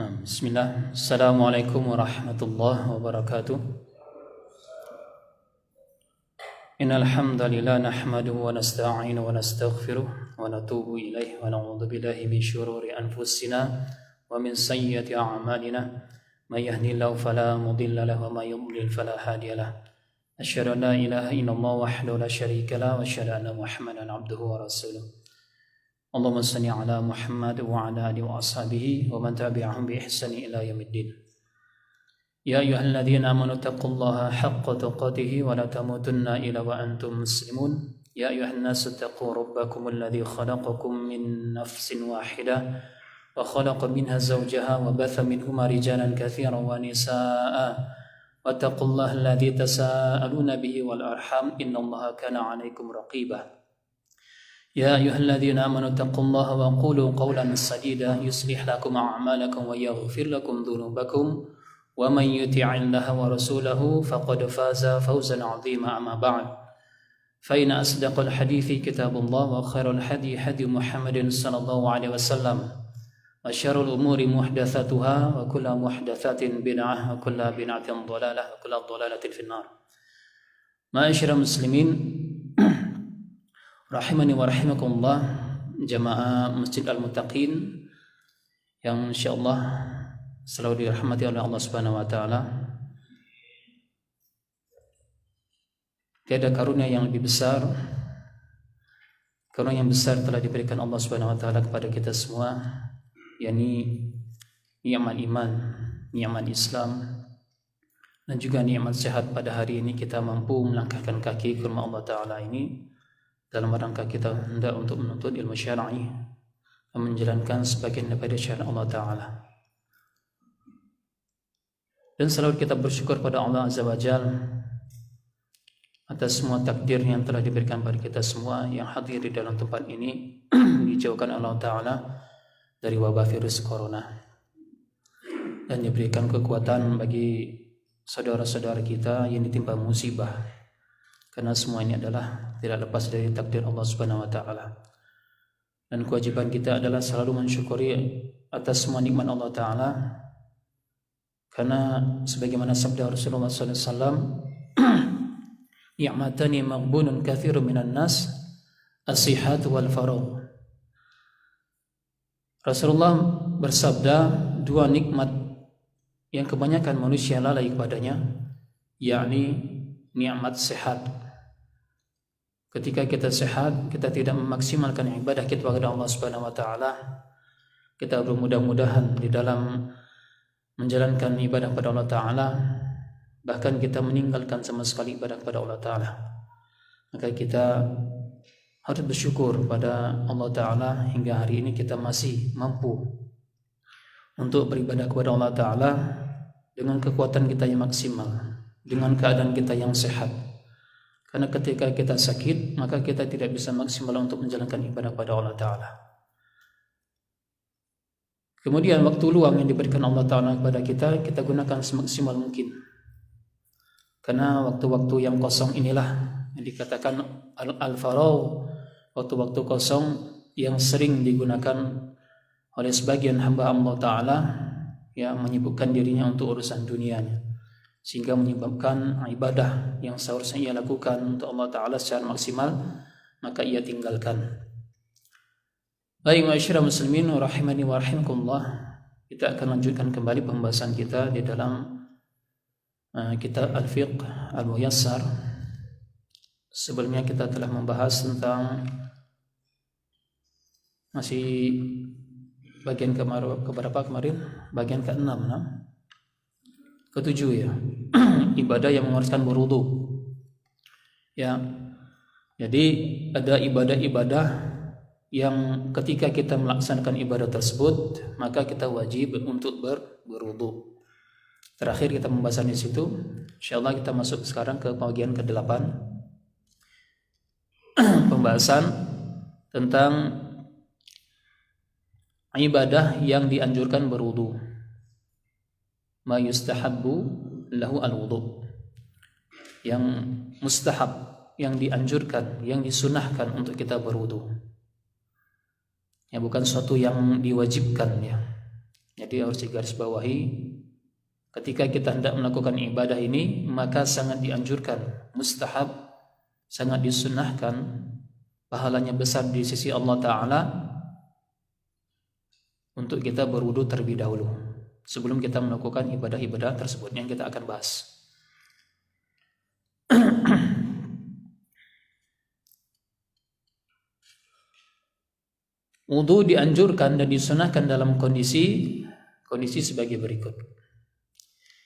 Bismillah. Assalamualaikum warahmatullahi wabarakatuh. Innal hamdalillah nahmaduhu wa nasta'inuhu wa nastaghfiruh wa natubu ilaihi wa na'udzu billahi min shururi anfusina wa min sayyiati a'malina. May yahdihillahu fala mudilla lahu wa may yudlil fala hadiya lahu. Asyhadu an la ilaha illallah wahdahu la syarika lahu wa asyhadu anna Muhammadan 'abduhu wa rasuluh. Allahumma salli ala Muhammad wa ala alihi wa ashabihi wa man tabi'ahum bi ihsani ila yaumiddin. Ya ayyuhalladzina amanu taqullaha haqqa tuqatih wa la tamutunna illa wa antum muslimun. Ya ayyuhan nasu taqu rabbakumul ladzi khalaqakum min nafsin wahidah wa khalaqa minha zawjaha wa batha minhuma rijalan katsiran wa nisaa'a. Wattaqullaha alladzi tasaaluna bihi wal arham innallaha kana 'alaikum raqiba. يا أيها الذين آمنوا اتقوا الله وقولوا قولا سديدا يصلح لكم أعمالكم ويغفر لكم ذنوبكم ومن يطع الله ورسوله فقد فاز فوزا عظيما أما بعد فإن أصدق الحديث كتاب الله وخير الهدي هدي محمد صلى الله عليه وسلم وشر الأمور محدثاتها وكل محدثات بدعة وكل بدعة ضلالة وكل ضلالة في النار. معاشر المسلمين rahimani wa rahimakumullah, jamaah Masjid Al-Muttaqin yang insyaallah selalu dirahmati oleh Allah Subhanahu wa taala. Tiada karunia yang lebih besar. Karunia yang besar telah diberikan Allah Subhanahu wa taala kepada kita semua, yakni nikmat iman, nikmat Islam, dan juga nikmat sehat. Pada hari ini kita mampu melangkahkan kaki ke rumah Allah taala ini dalam rangka kita hendak untuk menuntut ilmu syar'i dan menjalankan sebagian daripada syariat Allah Ta'ala. Dan selalu kita bersyukur pada Allah Azza wa Jalla atas semua takdir yang telah diberikan pada kita semua yang hadir di dalam tempat ini, dijauhkan Allah Ta'ala dari wabah virus corona dan diberikan kekuatan bagi saudara-saudara kita yang ditimpa musibah, karena semua ini adalah tidak lepas dari takdir Allah Subhanahu wa taala. Dan kewajiban kita adalah selalu mensyukuri atas semua nikmat Allah taala. Karena sebagaimana sabda Rasulullah sallallahu alaihi wasallam, "Ni'matani maghbunun katsirun minan nas, as-sihhat wal faragh." Rasulullah bersabda, dua nikmat yang kebanyakan manusia lalai kepadanya, yakni nikmat sehat. Ketika kita sehat, kita tidak memaksimalkan ibadah kita kepada Allah Subhanahu wa taala. Kita bermudah-mudahan di dalam menjalankan ibadah kepada Allah taala, bahkan kita meninggalkan sama sekali ibadah kepada Allah taala. Maka kita harus bersyukur pada Allah taala hingga hari ini kita masih mampu untuk beribadah kepada Allah taala dengan kekuatan kita yang maksimal, dengan keadaan kita yang sehat. Karena ketika kita sakit, maka kita tidak bisa maksimal untuk menjalankan ibadah kepada Allah Ta'ala. Kemudian waktu luang yang diberikan Allah Ta'ala kepada kita, kita gunakan semaksimal mungkin. Karena waktu-waktu yang kosong inilah yang dikatakan al-faragh, waktu-waktu kosong yang sering digunakan oleh sebagian hamba Allah Ta'ala yang menyibukkan dirinya untuk urusan dunianya, sehingga menyebabkan ibadah yang seharusnya ia lakukan untuk Allah Ta'ala secara maksimal, maka ia tinggalkan. Baik, ma'asyiral muslimin rahimani wa rahimakumullah, kita akan lanjutkan kembali pembahasan kita di dalam kitab Al-Fiqh Al-Muyassar. Sebelumnya kita telah membahas tentang masih bagian keberapa kemarin? Bagian ke-6, ke-7 ya. Ibadah yang mengharuskan berwudu. Ya. Jadi ada ibadah-ibadah yang ketika kita melaksanakan ibadah tersebut, maka kita wajib untuk berwudu. Terakhir kita membahas di situ. Insyaallah kita masuk sekarang ke bagian ke-8. Pembahasan tentang ibadah yang dianjurkan berwudu. Ma yustahabbu lahu al-wudu, yang mustahab, yang dianjurkan, yang disunahkan untuk kita berwudu. Ya, bukan suatu yang diwajibkan ya. Jadi harus digarisbawahi, ketika kita hendak melakukan ibadah ini maka sangat dianjurkan, mustahab, sangat disunnahkan, pahalanya besar di sisi Allah Ta'ala untuk kita berwudu terlebih dahulu sebelum kita melakukan ibadah-ibadah tersebut yang kita akan bahas. Wudu dianjurkan dan disunahkan dalam kondisi sebagai berikut.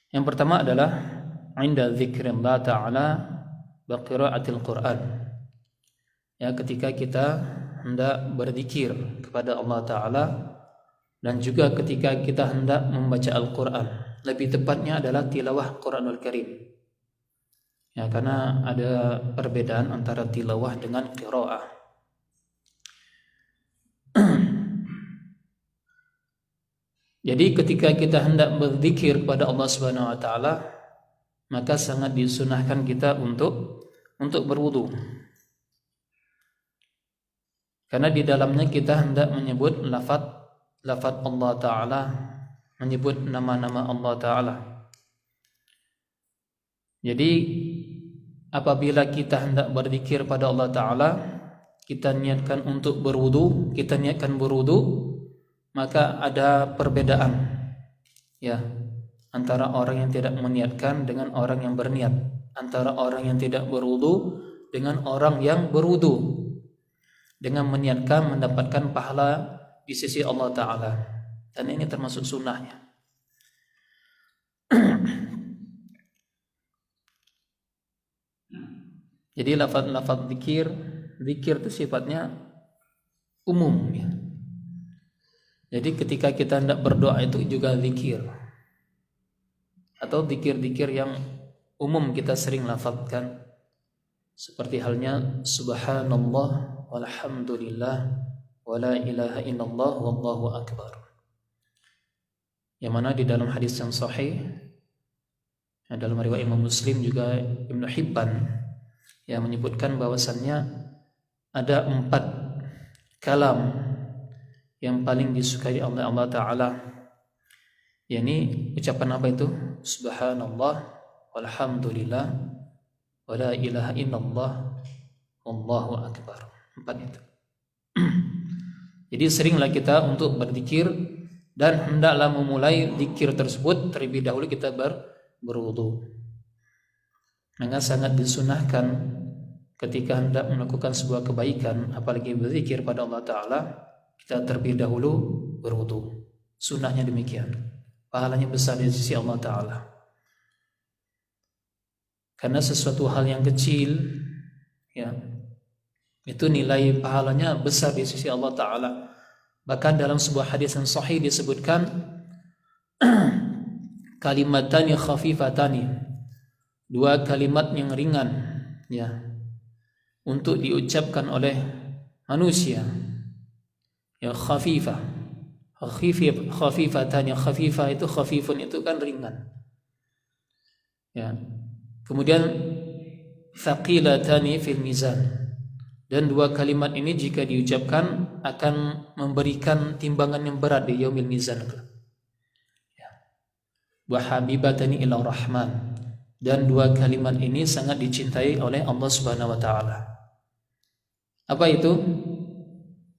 Yang pertama adalah inda dzikrillah ta'ala wa qiraatil Qur'an. Ya, ketika kita hendak berzikir kepada Allah Ta'ala dan juga ketika kita hendak membaca Al-Quran. Lebih tepatnya adalah tilawah Quranul Karim. Ya, karena ada perbedaan antara tilawah dengan qiraah. Jadi ketika kita hendak berzikir kepada Allah Subhanahu wa taala, maka sangat disunahkan kita untuk berwudu. Karena di dalamnya kita hendak menyebut lafaz Allah Ta'ala, menyebut nama-nama Allah Ta'ala. Jadi apabila kita hendak berzikir pada Allah Ta'ala, kita niatkan berwudu, maka ada perbedaan ya antara orang yang tidak meniatkan dengan orang yang berniat, antara orang yang tidak berwudu dengan orang yang berwudu. Dengan meniatkan mendapatkan pahala di sisi Allah Ta'ala, dan ini termasuk sunnahnya. Jadi lafaz zikir itu sifatnya umum ya. Jadi ketika kita hendak berdoa itu juga zikir, atau zikir-zikir yang umum kita sering lafazkan, seperti halnya subhanallah walhamdulillah wala ilaha illallah wallahu akbar. Yang mana di dalam hadis yang sahih, dalam riwayat Imam Muslim juga Ibnu Hibban yang menyebutkan bahwasannya ada 4 kalam yang paling disukai oleh Allah Ta'ala, yakni ucapan apa itu? Subhanallah walhamdulillah wala ilaha illallah wallahu akbar. 4 itu. Jadi seringlah kita untuk berzikir, dan hendaklah memulai zikir tersebut terlebih dahulu kita berwudu. Maka sangat disunahkan ketika hendak melakukan sebuah kebaikan, apalagi berzikir pada Allah Ta'ala, kita terlebih dahulu berwudu. Sunnahnya demikian. Pahalanya besar di sisi Allah Ta'ala. Karena sesuatu hal yang kecil ya, itu nilai pahalanya besar di sisi Allah Ta'ala. Bahkan dalam sebuah hadis yang sahih disebutkan kalimatani khafifatani, 2 kalimat yang ringan ya untuk diucapkan oleh manusia. Ya, khafifatani, khafifah itu, khafifun itu kan ringan ya. Kemudian thaqilatani fil mizan, dan 2 kalimat ini jika diucapkan akan memberikan timbangan yang berat di yaumil mizan. Ya. Wa habibatani ila rahman, dan 2 kalimat ini sangat dicintai oleh Allah Subhanahu wa taala. Apa itu?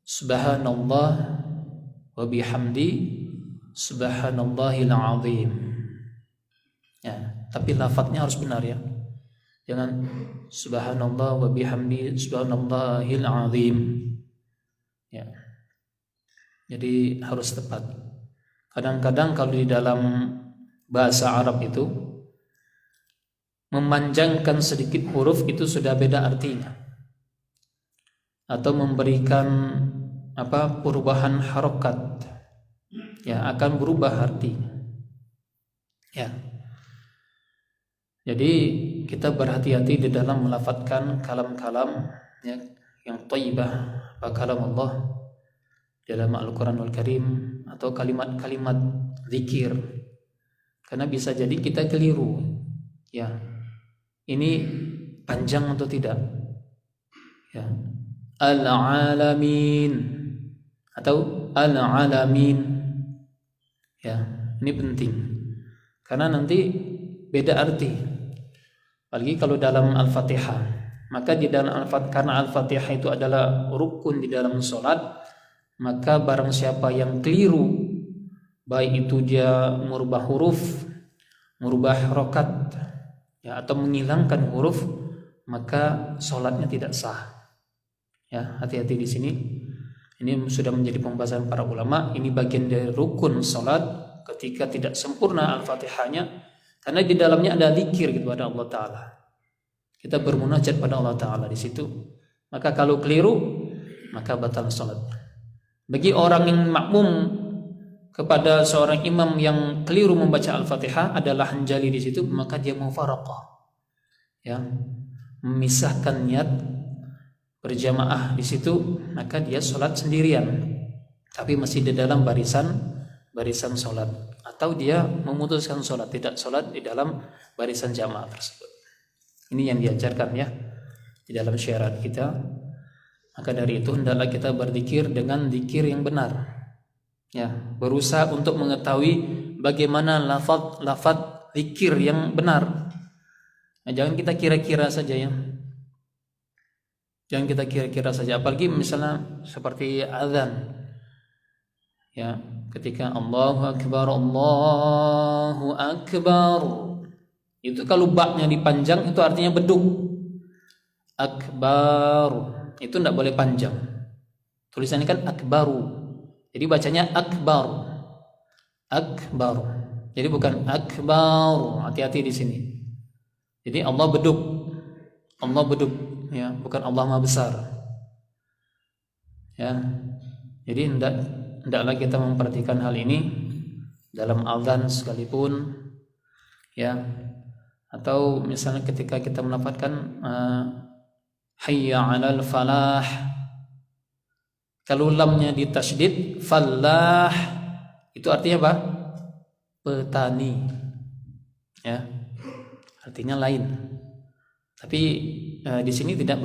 Subhanallah wa bihamdi subhanallahil azim. Ya, tapi lafadznya harus benar ya. Jangan subhanallah wa bihamdi subhanallahil azim. Ya. Jadi harus tepat. Kadang-kadang kalau di dalam bahasa Arab itu memanjangkan sedikit huruf itu sudah beda artinya, atau memberikan perubahan harokat ya, akan berubah artinya ya. Jadi kita berhati-hati di dalam melafadzkan kalam-kalam ya, yang thayyibah, kalam Allah dalam Al-Quranul Karim, atau kalimat-kalimat zikir, karena bisa jadi kita keliru ya, ini panjang atau tidak ya. Al-alamin atau al-alamin Ya, ini penting. Karena nanti beda arti. Apalagi kalau dalam Al-Fatihah. Maka di dalam karena Al-Fatihah itu adalah rukun di dalam sholat, maka barang siapa yang keliru, baik itu dia merubah huruf, merubah harokat, ya, atau menghilangkan huruf, maka sholatnya tidak sah. Ya, hati-hati di sini. Ini sudah menjadi pembahasan para ulama. Ini bagian dari rukun sholat ketika tidak sempurna Al-Fatihahnya, karena di dalamnya ada zikir kepada Allah Ta'ala. Kita bermunajat pada Allah Ta'ala di situ. Maka kalau keliru, maka batal sholat. Bagi orang yang makmum kepada seorang imam yang keliru membaca Al-Fatihah, adalah hanjali di situ, maka dia mufaraqah, ya, memisahkan niat berjamaah di situ, maka dia sholat sendirian, tapi masih di dalam barisan sholat, atau dia memutuskan sholat, tidak sholat di dalam barisan jamaah tersebut. Ini yang diajarkan ya di dalam syariat kita. Maka dari itu hendaklah kita berzikir dengan zikir yang benar, ya, berusaha untuk mengetahui bagaimana lafaz zikir yang benar. Nah, jangan kita kira-kira saja ya. Jangan kita kira-kira saja, apalagi misalnya seperti azan. Ya, ketika Allahu Akbar, Allahu Akbar, itu kalau baknya dipanjang itu artinya beduk. Akbar itu tidak boleh panjang. Tulisannya kan akbaru. Jadi bacanya akbar. Akbar. Jadi bukan akbar. Hati-hati di sini. Jadi Allah beduk. Allah beduk. Ya, bukan Allah Maha Besar. Ya, jadi hendaklah kita memperhatikan hal ini dalam azan sekalipun, ya, atau misalnya ketika kita melafazkan hayya 'alal falah, kalau lamnya ditasydid falah, itu artinya apa? Petani, ya, artinya lain. Tapi di sini tidak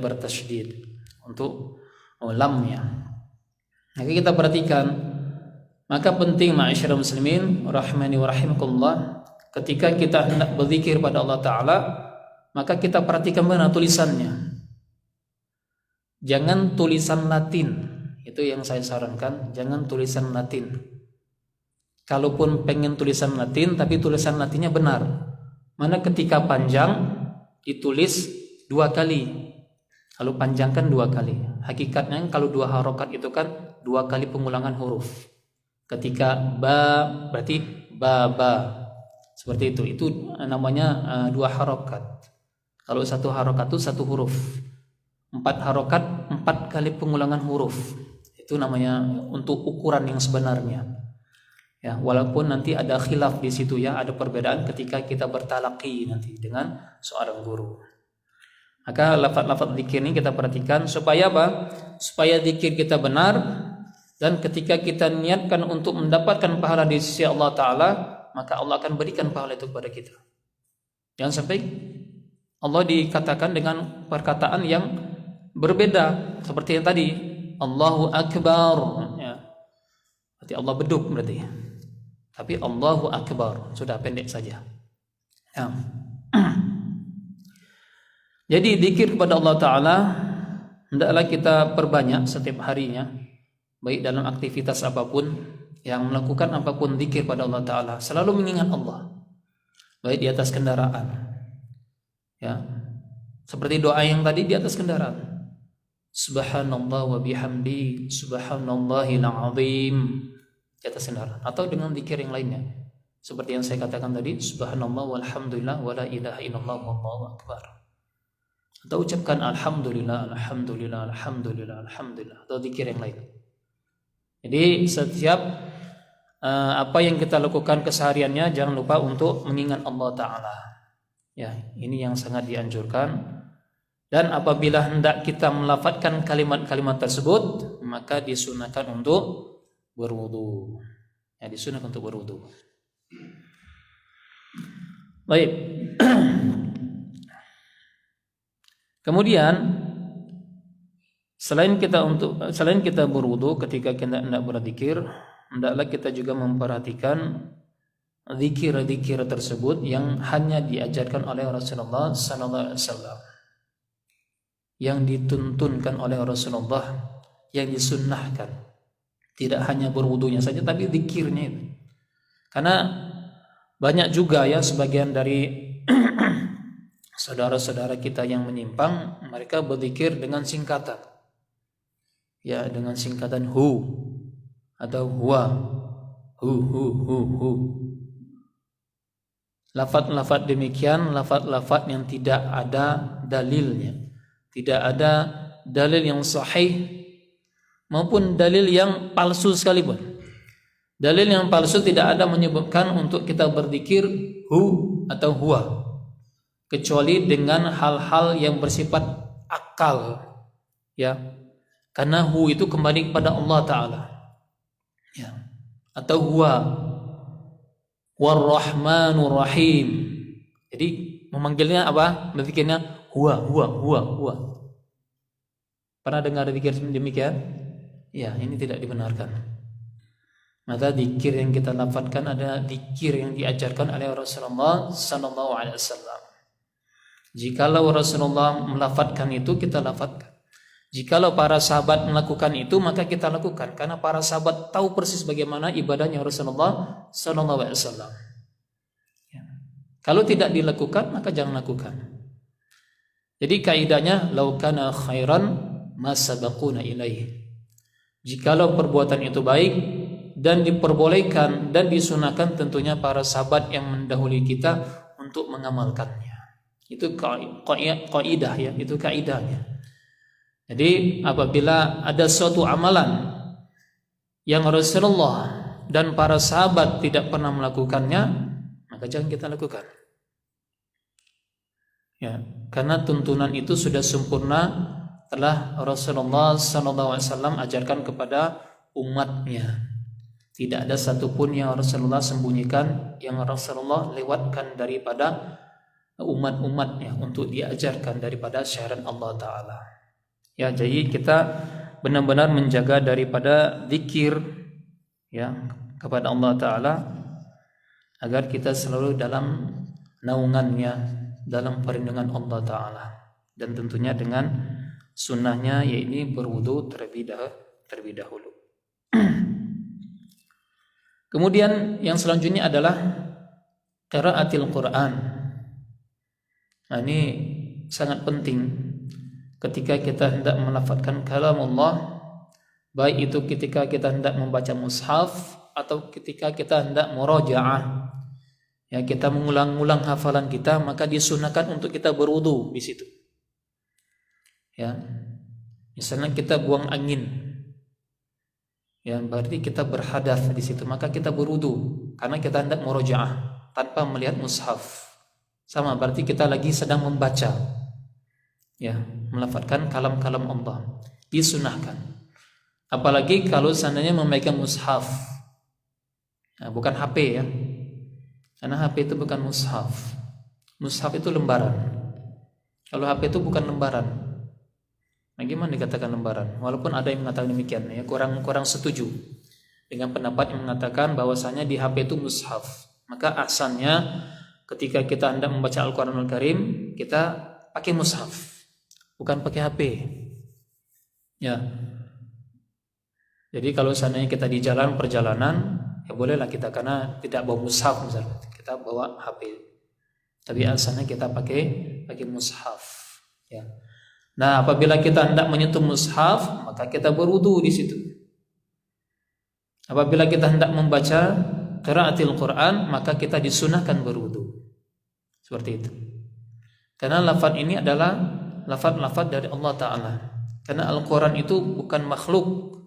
bertasydid untuk lamnya. Maka kita perhatikan. Maka penting ma'asyiral muslimin rahimani wa rahimakumullah, ketika kita hendak berzikir pada Allah Ta'ala, maka kita perhatikan benar tulisannya. Jangan tulisan Latin. Itu yang saya sarankan, jangan tulisan Latin. Kalaupun pengen tulisan Latin, tapi tulisan Latinnya benar. Mana ketika panjang ditulis 2 kali, kalau panjangkan 2 kali. Hakikatnya kalau 2 harokat itu kan 2 kali pengulangan huruf. Ketika ba berarti ba. Seperti itu. Itu namanya 2 harokat. Kalau 1 harokat itu 1 huruf. 4 harokat 4 kali pengulangan huruf. Itu namanya untuk ukuran yang sebenarnya. Ya, walaupun nanti ada khilaf di situ ya, ada perbedaan ketika kita bertalaqi nanti dengan seorang guru. Maka lafaz-lafaz zikir ini kita perhatikan supaya apa? Supaya zikir kita benar, dan ketika kita niatkan untuk mendapatkan pahala di sisi Allah Ta'ala, maka Allah akan berikan pahala itu kepada kita. Jangan sampai Allah dikatakan dengan perkataan yang berbeda seperti yang tadi, Allahu Akbar, ya. Berarti Allah beduk berarti. Tapi Allahu Akbar sudah pendek saja. Ya. Jadi zikir kepada Allah Ta'ala hendaklah kita perbanyak setiap harinya, baik dalam aktivitas apapun, yang melakukan apapun zikir pada Allah Ta'ala, selalu mengingat Allah, baik di atas kendaraan, ya, seperti doa yang tadi di atas kendaraan, Subhanallah wa bihamdi Subhanallahil azim, di atas kendaraan, atau dengan zikir yang lainnya seperti yang saya katakan tadi, Subhanallah walhamdulillah wala ilaha illallah wallahu akbar, atau ucapkan alhamdulillah alhamdulillah alhamdulillah alhamdulillah, atau zikir yang lain. Jadi setiap apa yang kita lakukan kesehariannya, jangan lupa untuk mengingat Allah Ta'ala. Ya, ini yang sangat dianjurkan. Dan apabila hendak kita melafadzkan kalimat-kalimat tersebut, maka disunahkan untuk berwudu. Ya, disunahkan untuk berwudu. Baik. Kemudian selain kita berwudu ketika kita hendak berzikir, hendaklah kita juga memperhatikan zikir-zikir tersebut yang hanya diajarkan oleh Rasulullah sallallahu alaihi wasallam, yang dituntunkan oleh Rasulullah, yang disunnahkan. Tidak hanya berwudunya saja, tapi zikirnya itu. Karena banyak juga ya sebagian dari saudara-saudara kita yang menyimpang, mereka berzikir dengan singkatan. Ya, dengan singkatan hu atau huwa. Hu. Lafaz-lafaz demikian, lafaz-lafaz yang tidak ada dalilnya. Tidak ada dalil yang sahih maupun dalil yang palsu sekalipun. Dalil yang palsu tidak ada menyebutkan untuk kita berzikir hu atau huwa, kecuali dengan hal-hal yang bersifat akal, ya. Karena hu itu kembali kepada Allah Ta'ala, ya. Atau huwa War-Rahmanur Rahim. Jadi memanggilnya apa? Berzikirnya huwa. Pernah dengar zikir demikian? Ya, ini tidak dibenarkan. Maka zikir yang kita lafadzkan adalah zikir yang diajarkan oleh Rasulullah sallallahu alaihi wasallam. Jikalau Rasulullah melafadzkan itu, kita lafadzkan. Jikalau para sahabat melakukan itu, maka kita lakukan, karena para sahabat tahu persis bagaimana ibadahnya Rasulullah sallallahu alaihi wasallam. Ya. Kalau tidak dilakukan, maka jangan lakukan. Jadi kaidahnya law kana khairan masabaquna ilaihi. Jikalau perbuatan itu baik dan diperbolehkan dan disunahkan, tentunya para sahabat yang mendahului kita untuk mengamalkannya. Itu kaidah ya, itu kaidahnya. Jadi apabila ada suatu amalan yang Rasulullah dan para sahabat tidak pernah melakukannya, maka jangan kita lakukan. Ya, karena tuntunan itu sudah sempurna telah Rasulullah SAW ajarkan kepada umatnya. Tidak ada satupun yang Rasulullah sembunyikan, yang Rasulullah lewatkan daripada umat-umatnya untuk diajarkan daripada syariat Allah Ta'ala. Ya, jadi kita benar-benar menjaga daripada zikir ya kepada Allah Ta'ala, agar kita selalu dalam naungannya, dalam perlindungan Allah Ta'ala, dan tentunya dengan sunnahnya, yaitu berwudu terlebih dahulu. Kemudian yang selanjutnya adalah qiraatil Quran. Nah, ini sangat penting ketika kita hendak melafadzkan kalam Allah, baik itu ketika kita hendak membaca mushaf atau ketika kita hendak murajaah. Ya, kita mengulang-ulang hafalan kita, maka disunahkan untuk kita berwudu di situ. Ya. Misalnya kita buang angin. Ya, berarti kita berhadas di situ, maka kita berwudu karena kita hendak murajaah tanpa melihat mushaf. Sama, berarti kita lagi sedang membaca. Ya, melafadzkan kalam-kalam Allah disunahkan. Apalagi kalau seandainya memegang mushaf. Nah, bukan HP ya. Karena HP itu bukan mushaf. Mushaf itu lembaran. Kalau HP itu bukan lembaran. Nah, gimana dikatakan lembaran? Walaupun ada yang mengatakan demikian, ya kurang setuju dengan pendapat yang mengatakan bahwasanya di HP itu mushaf. Maka ahsannya ketika kita hendak membaca Al-Qur'anul Karim, kita pakai mushaf, bukan pakai HP. Ya. Jadi kalau seandainya kita di jalan perjalanan, ya bolehlah kita, karena tidak bawa mushaf misalnya, kita bawa HP. Tapi asalnya kita pakai mushaf. Ya. Nah, apabila kita hendak menyentuh mushaf, maka kita berwudu di situ. Apabila kita hendak membaca qiraatil Quran, maka kita disunahkan berwudu. Seperti itu. Karena lafaz ini adalah lafaz dari Allah Ta'ala. Karena Al-Quran itu bukan makhluk,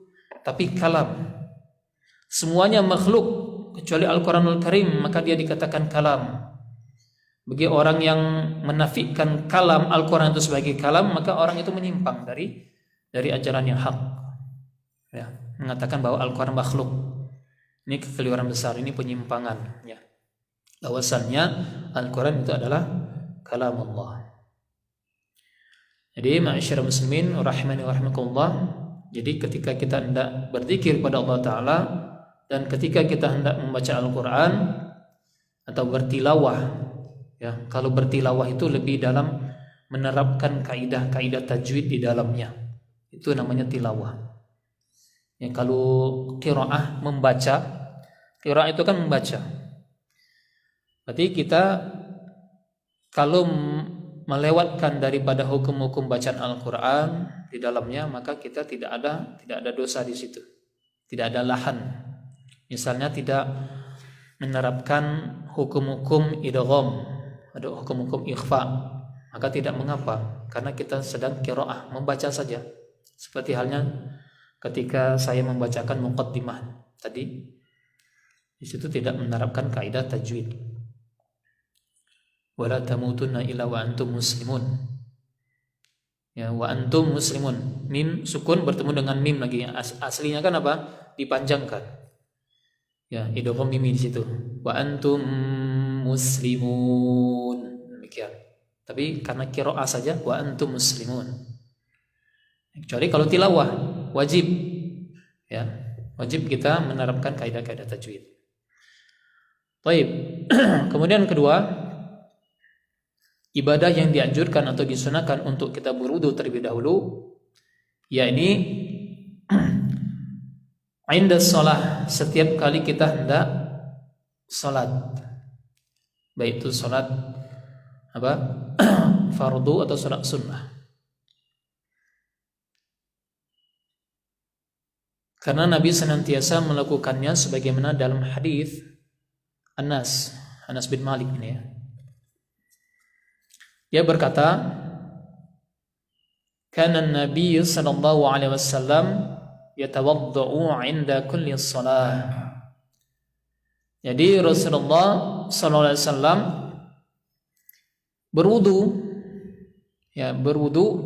tapi kalam. Semuanya makhluk kecuali Al-Quranul Karim, maka dia dikatakan kalam. Bagi orang yang menafikan kalam Al-Quran itu sebagai kalam, maka orang itu menyimpang dari ajaran yang hak. Ya, mengatakan bahwa Al-Quran makhluk. Ini kekeliruan besar, ini penyimpangan. Ya. Bahwasannya Al-Quran itu adalah kalam Allah. Jadi ma'asyiral muslimin rahimani wa rahimakumullah, jadi ketika kita hendak berzikir pada Allah Ta'ala, dan ketika kita hendak membaca Al-Quran atau bertilawah, ya, kalau bertilawah itu lebih dalam menerapkan kaidah-kaidah tajwid di dalamnya. Itu namanya tilawah. Ya, kalau qiraah membaca, qiraah itu kan membaca. Berarti kita kalau melewatkan daripada hukum-hukum bacaan Al-Quran di dalamnya, maka kita tidak ada dosa di situ. Tidak ada lahan. Misalnya tidak menerapkan hukum-hukum idgham, ada hukum-hukum ikhfa, maka tidak mengapa karena kita sedang qiraah, membaca saja. Seperti halnya ketika saya membacakan muqaddimah tadi, di situ tidak menerapkan kaidah tajwid. Wala tamutunna illa wa antum muslimun. Ya, wa antum muslimun. Mim sukun bertemu dengan mim lagi. Aslinya kan apa? Dipanjangkan. Ya, idgham mim di situ. Wa antum muslimun. Demikian. Tapi karena qiraah saja wa antum muslimun. Kecuali kalau tilawah wajib. Ya, wajib kita menerapkan kaidah-kaidah tajwid. Baik. Kemudian kedua, ibadah yang dianjurkan atau disunahkan untuk kita berwudu terlebih dahulu, yakni inda shalah, setiap kali kita hendak salat, baik itu salat apa fardu atau salat sunnah. Karena Nabi senantiasa melakukannya sebagaimana dalam hadis Anas bin Malik ini ya. Dia berkata, "Kana Nabi sallallahu alaihi wasallam yatawaddau 'inda kulli shalah." Jadi Rasulullah sallallahu alaihi wasallam berwudu, ya,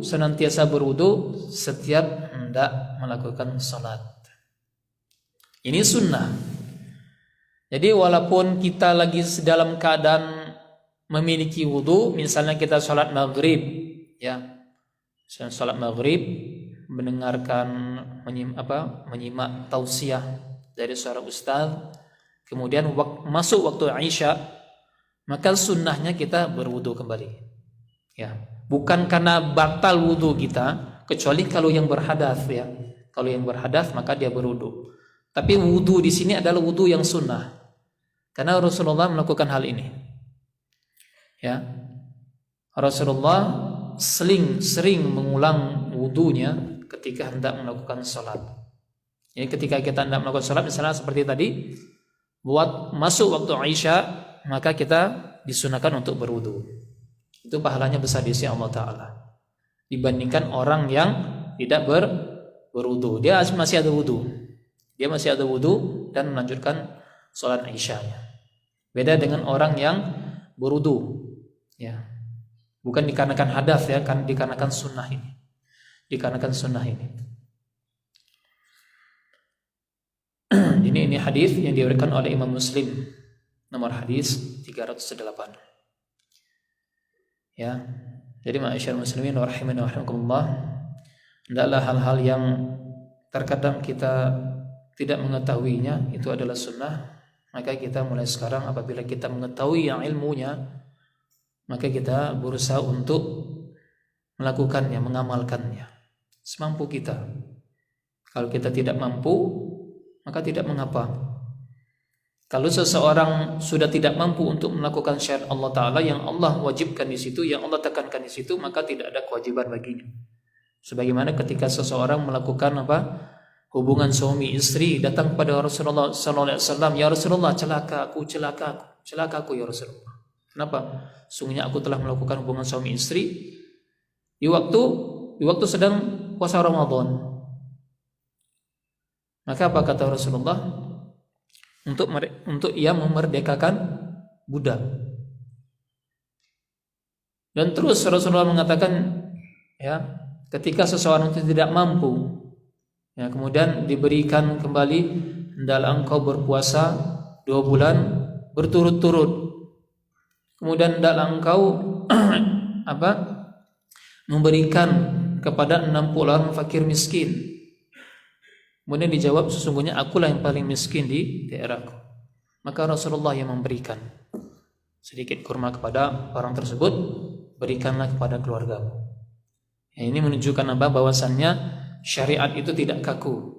senantiasa berwudu setiap hendak melakukan salat. Ini sunnah. Jadi walaupun kita lagi dalam keadaan memiliki wudu, misalnya kita sholat maghrib, ya, sholat maghrib, mendengarkan menyimak tausiah dari seorang ustaz, kemudian masuk waktu Isya, maka sunnahnya kita berwudu kembali, ya, bukan karena batal wudu kita, kecuali kalau yang berhadas, ya, kalau yang berhadas maka dia berwudu. Tapi wudu di sini adalah wudu yang sunnah, karena Rasulullah melakukan hal ini. Ya, Rasulullah sering mengulang wudunya ketika hendak melakukan salat. Jadi ketika kita hendak melakukan salat, misalnya seperti tadi, buat masuk waktu Isya, maka kita disunahkan untuk berwudu. Itu pahalanya besar di sisi Allah Ta'ala dibandingkan orang yang tidak berwudu. Dia masih ada wudu dan melanjutkan salat Isya-nya. Beda dengan orang yang berwudu, ya, bukan dikarenakan hadas, ya, kan dikarenakan sunnah ini. Ini hadis yang diriwayatkan oleh Imam Muslim, nomor hadis 308. Ya, jadi ma'asyiral muslimin rahimani wa rahimakumullah, adalah hal-hal yang terkadang kita tidak mengetahuinya, itu adalah sunnah. Maka kita mulai sekarang apabila kita mengetahui yang ilmunya, maka kita berusaha untuk melakukannya, mengamalkannya semampu kita. Kalau kita tidak mampu, maka tidak mengapa. Kalau seseorang sudah tidak mampu untuk melakukan syariat Allah Ta'ala yang Allah wajibkan di situ, yang Allah tekankan di situ, maka tidak ada kewajiban baginya. Sebagaimana ketika seseorang melakukan hubungan suami istri, datang kepada Rasulullah SAW, "Ya Rasulullah, celaka aku ya Rasulullah." Kenapa? Sungguhnya aku telah melakukan hubungan suami istri di waktu sedang puasa Ramadan. Maka apa kata Rasulullah? Untuk ia memerdekakan budak. Dan terus Rasulullah mengatakan, ya, ketika seseorang itu tidak mampu, ya, kemudian diberikan kembali, hendaklah engkau berpuasa 2 bulan berturut-turut. Kemudian hendaklah engkau memberikan kepada 60 orang fakir miskin. Kemudian dijawab, sesungguhnya akulah yang paling miskin di daerahku. Maka Rasulullah yang memberikan sedikit kurma kepada orang tersebut, berikanlah kepada keluargamu. Ya, ini menunjukkan apa? Bahwasannya syariat itu tidak kaku.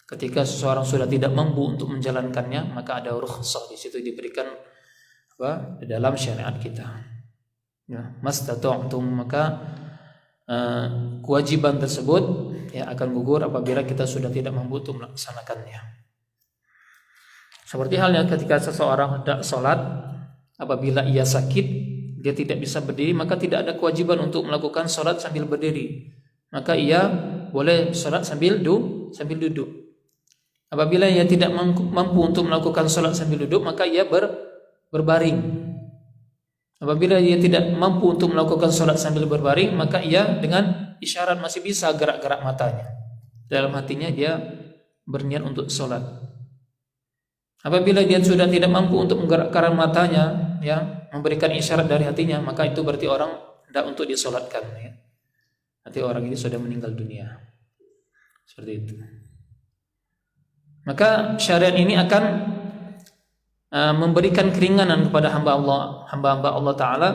Ketika seseorang sudah tidak mampu untuk menjalankannya, maka ada rukhsah di situ diberikan apa? Di dalam syariat kita. Ya, mastata'tum, maka kewajiban tersebut ya akan gugur apabila kita sudah tidak mampu untuk melaksanakannya. Seperti halnya ketika seseorang hendak sholat, apabila ia sakit, dia tidak bisa berdiri, maka tidak ada kewajiban untuk melakukan sholat sambil berdiri. Maka ia boleh sholat sambil duduk. Apabila ia tidak mampu untuk melakukan sholat sambil duduk, maka ia berbaring. Apabila ia tidak mampu untuk melakukan sholat sambil berbaring, maka ia dengan isyarat masih bisa gerak-gerak matanya. Dalam hatinya dia berniat untuk sholat. Apabila dia sudah tidak mampu untuk menggerakkan matanya, ya, memberikan isyarat dari hatinya, maka itu berarti orang hendak untuk disolatkan. Ya. Arti orang ini sudah meninggal dunia. Seperti itu. Maka syariat ini akan memberikan keringanan kepada hamba-hamba Allah Ta'ala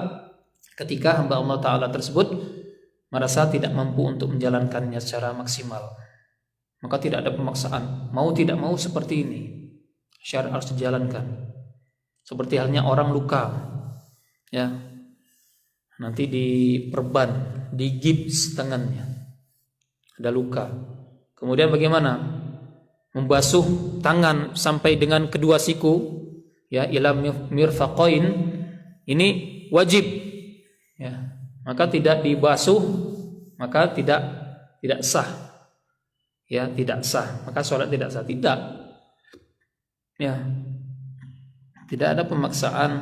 ketika hamba Allah Ta'ala tersebut merasa tidak mampu untuk menjalankannya secara maksimal. Maka tidak ada pemaksaan, mau tidak mau seperti ini, syariat harus dijalankan. Seperti halnya orang luka, ya, nanti diperban, digips tangannya, ada luka, kemudian bagaimana? Membasuh tangan sampai dengan kedua siku, ya, ila mirfaqain, ini wajib, ya. Maka tidak dibasuh, maka tidak sah, ya, tidak sah, maka sholat tidak sah, tidak, ya, tidak ada pemaksaan,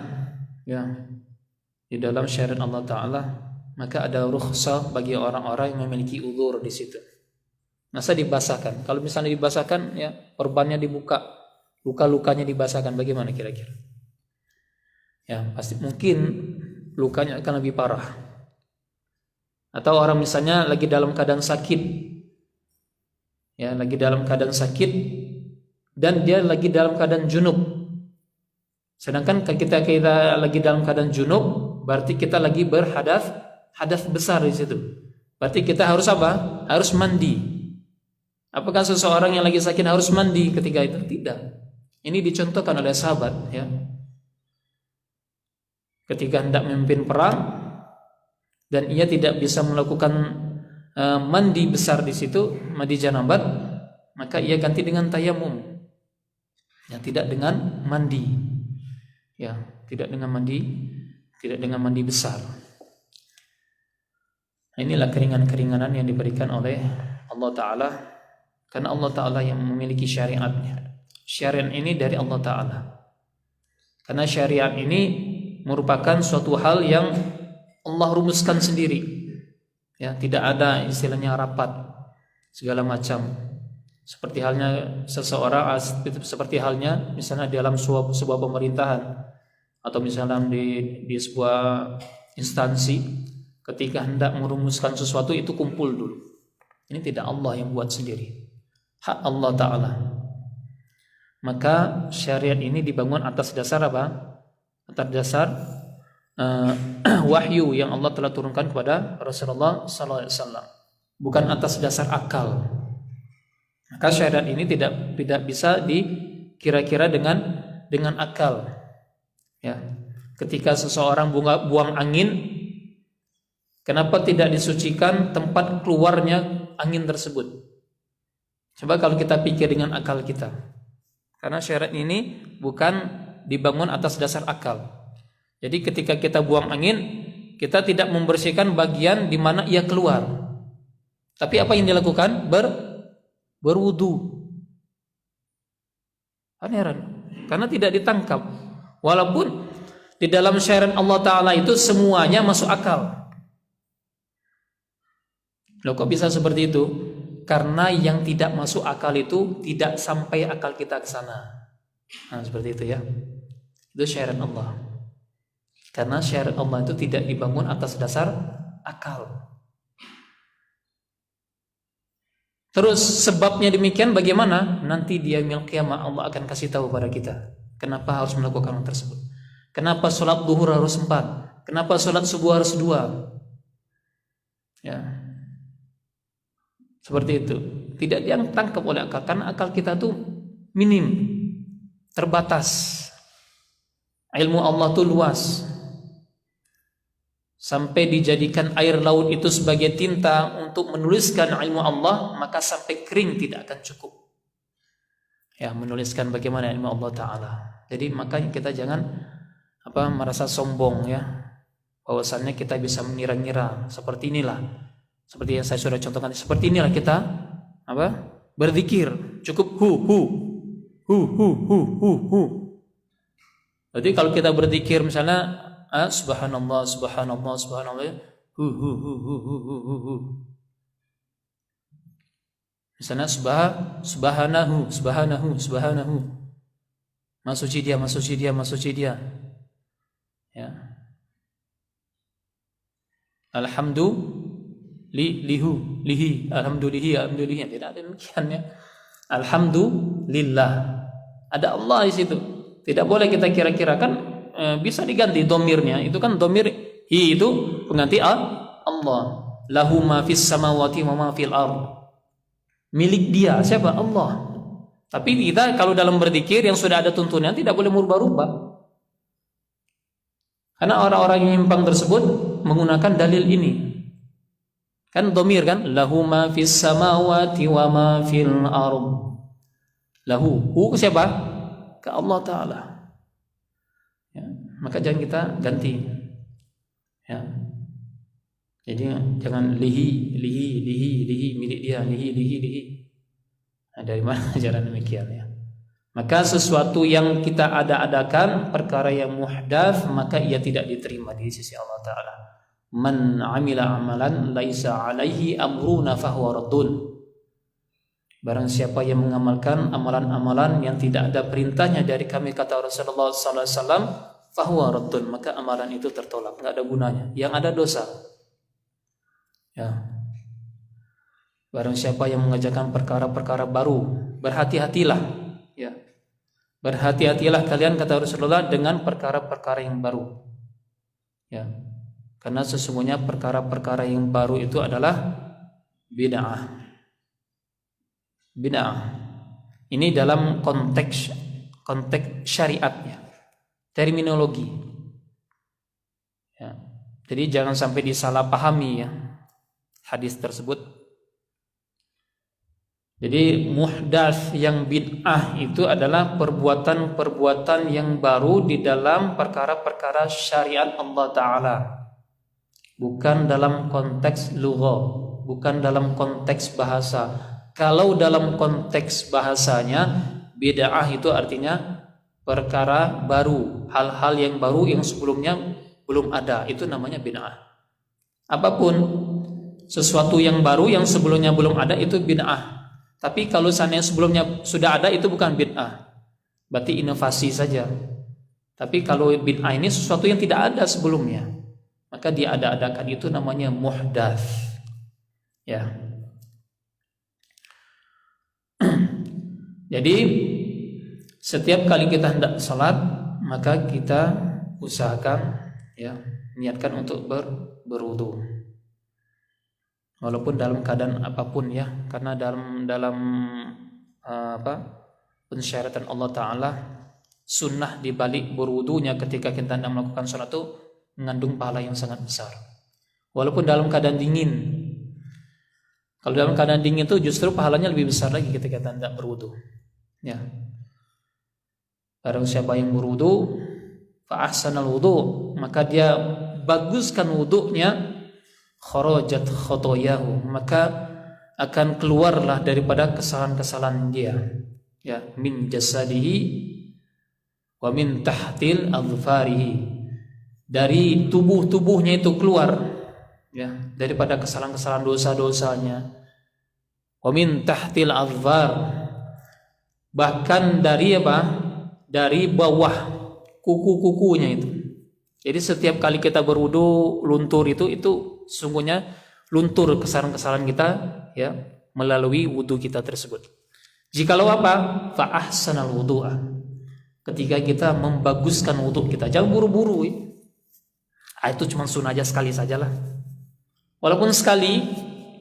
ya, di dalam syariat Allah Ta'ala. Maka ada rukhsah bagi orang-orang yang memiliki uzur di situ. Masa dibasahkan? Kalau misalnya dibasahkan, ya, korbannya dibuka, luka-lukanya dibasahkan, bagaimana kira-kira? Ya, pasti mungkin lukanya akan lebih parah. Atau orang misalnya lagi dalam keadaan sakit, ya, lagi dalam keadaan sakit dan dia lagi dalam keadaan junub. Sedangkan kita lagi dalam keadaan junub, berarti kita lagi hadas besar di situ. Berarti kita harus apa? Harus mandi. Apakah seseorang yang lagi sakit harus mandi ketika itu? Tidak. Ini dicontohkan oleh sahabat, ya. Ketika hendak memimpin perang dan ia tidak bisa melakukan mandi besar di situ, mandi janabat, maka ia ganti dengan tayamum. Ya, tidak dengan mandi. Ya, tidak dengan mandi besar. Inilah keringanan-keringanan yang diberikan oleh Allah Ta'ala, karena Allah Ta'ala yang memiliki syariatnya. Syariat ini dari Allah Ta'ala. Karena syariat ini merupakan suatu hal yang Allah rumuskan sendiri. Ya, tidak ada istilahnya rapat segala macam. Seperti halnya seperti halnya misalnya dalam sebuah pemerintahan atau misalnya di sebuah instansi, ketika hendak merumuskan sesuatu itu kumpul dulu. Ini tidak Allah yang buat sendiri. Hak Allah Ta'ala. Maka syariat ini dibangun atas dasar apa? Atas dasar wahyu yang Allah telah turunkan kepada Rasulullah SAW, bukan atas dasar akal. Maka syariat ini tidak bisa dikira-kira dengan akal. Ya. Ketika seseorang buang angin, kenapa tidak disucikan tempat keluarnya angin tersebut? Coba kalau kita pikir dengan akal kita. Karena syariat ini bukan dibangun atas dasar akal. Jadi ketika kita buang angin, kita tidak membersihkan bagian di mana ia keluar. Tapi apa yang dilakukan? Berwudu. Heran. Karena tidak ditangkap. Walaupun di dalam syariat Allah Ta'ala itu semuanya masuk akal. Loh, kok bisa seperti itu? Karena yang tidak masuk akal itu tidak sampai akal kita ke sana. Nah, seperti itu, ya. Itu syariat Allah. Karena syariat Allah itu tidak dibangun atas dasar akal. Terus sebabnya demikian bagaimana? Nanti di yaumil qiyamah Allah akan kasih tahu pada kita kenapa harus melakukan hal tersebut. Kenapa sholat duhur harus 4? Kenapa sholat subuh harus 2? Ya. Seperti itu. Tidak ditangkap oleh akal karena akal kita tuh minim, terbatas. Ilmu Allah tuh luas. Sampai dijadikan air laut itu sebagai tinta untuk menuliskan ilmu Allah, maka sampai kering tidak akan cukup. Ya, menuliskan bagaimana ilmu Allah Ta'ala. Jadi makanya kita jangan merasa sombong ya. Bahwasannya kita bisa mengira-ngira seperti inilah. Seperti yang saya sudah contohkan, seperti inilah kita berzikir. Cukup hu. Jadi kalau kita berzikir misalnya subhanallah subhanallah subhanallah hu. Misalnya subhanahu. Masuci dia. Ya. Alhamdulillah. Tidak ada demikian ya. Alhamdulillah. Ada Allah di situ. Tidak boleh kita kira-kira kan bisa diganti domirnya. Itu kan domir hi itu pengganti Allah. Lahu ma fis samawati wa ma fil ardh. Milik dia siapa? Allah. Tapi kita kalau dalam berzikir yang sudah ada tuntunan tidak boleh merubah-rubah. Karena orang-orang yang menyimpang tersebut menggunakan dalil ini. Kan domir kan? Lahu ma fis samawati wa ma fil ardh. Lahu. Hu siapa? Ke Allah Ta'ala. Ya, maka jangan kita ganti. Ya. Jadi jangan lihi milik dia, lihi. Nah, dari mana ajaran demikian ya? Maka sesuatu yang kita ada-adakan, perkara yang muhdats, maka ia tidak diterima di sisi Allah Ta'ala. Man amila amalan laisa alaihi amruna fahuwa raddun. Barang siapa yang mengamalkan amalan-amalan yang tidak ada perintahnya dari kami, kata Rasulullah sallallahu alaihi wasallam, fahuwa raddun, maka amalan itu tertolak, enggak ada gunanya, yang ada dosa. Ya. Barang siapa yang mengerjakan perkara-perkara baru, berhati-hatilah, ya. Berhati-hatilah kalian, kata Rasulullah, dengan perkara-perkara yang baru. Ya. Karena sesungguhnya perkara-perkara yang baru itu adalah bid'ah. Bid'ah. Ini dalam konteks syariatnya, terminologi. Ya. Jadi jangan sampai disalahpahami ya hadis tersebut. Jadi muhdats yang bid'ah itu adalah perbuatan-perbuatan yang baru di dalam perkara-perkara syariat Allah Ta'ala. Bukan dalam konteks lughah, bukan dalam konteks bahasa. Kalau dalam konteks bahasanya, bid'ah itu artinya perkara baru, hal-hal yang baru yang sebelumnya belum ada, itu namanya bid'ah. Apapun sesuatu yang baru yang sebelumnya belum ada itu bid'ah. Tapi kalau seandainya sebelumnya sudah ada itu bukan bid'ah, berarti inovasi saja. Tapi kalau bid'ah ini sesuatu yang tidak ada sebelumnya, maka dia ada-adakan, itu namanya muhdats. Ya. Jadi setiap kali kita hendak salat, maka kita usahakan ya niatkan untuk berwudu. Walaupun dalam keadaan apapun ya, karena dalam pensyariatan Allah Ta'ala, sunnah di balik berwudunya ketika kita hendak melakukan salat itu mengandung pahala yang sangat besar. Walaupun dalam keadaan dingin. Kalau dalam keadaan dingin itu justru pahalanya lebih besar lagi ketika kita hendak berwudu. Ya. Barang siapa yang berwudu, fa ahsanal wudu, maka dia baguskan wudunya, kharajat khotoyahu, maka akan keluarlah daripada kesalahan-kesalahan dia. Ya, min jasadihi wa min tahtil adfarihi, dari tubuhnya itu keluar ya daripada kesalahan-kesalahan dosa-dosanya. Wa min tahtil adfar, bahkan dari dari bawah kuku-kukunya itu. Jadi setiap kali kita berwudu luntur itu sungguhnya luntur kesalahan-kesalahan kita ya, melalui wudu kita tersebut. Jikalau apa? Fa ahsanal wudu'a. Ketika kita membaguskan wudu kita, jangan buru-buru. Itu cuma sunnah aja sekali sajalah. Walaupun sekali,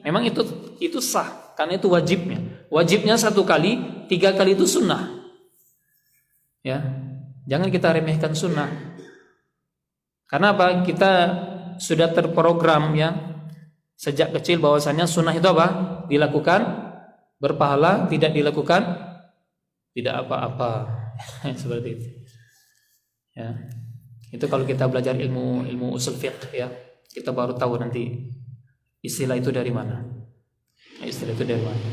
memang itu sah, karena itu wajibnya. Wajibnya 1 kali, 3 kali itu sunnah. Ya, jangan kita remehkan sunnah. Karena apa? Kita sudah terprogram ya sejak kecil bahwasanya sunnah itu apa? Dilakukan berpahala, tidak dilakukan tidak apa-apa. Seperti itu. Ya. Itu kalau kita belajar ilmu usul fiqh ya, kita baru tahu nanti istilah itu dari mana. Istilah itu dari mana?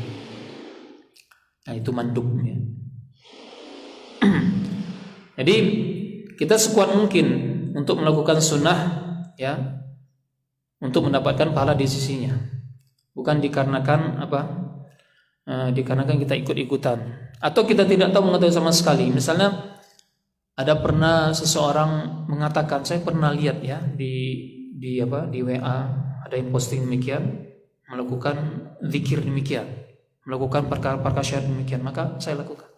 Nah, itu mandub ya. Jadi kita sekuat mungkin untuk melakukan sunnah ya, untuk mendapatkan pahala di sisinya. Bukan dikarenakan apa? Dikarenakan kita ikut-ikutan atau kita tidak tahu mengetahui sama sekali. Misalnya ada pernah seseorang mengatakan, saya pernah lihat ya di WA ada yang posting demikian, melakukan zikir demikian, melakukan perkara-perkara syariat demikian, maka saya lakukan.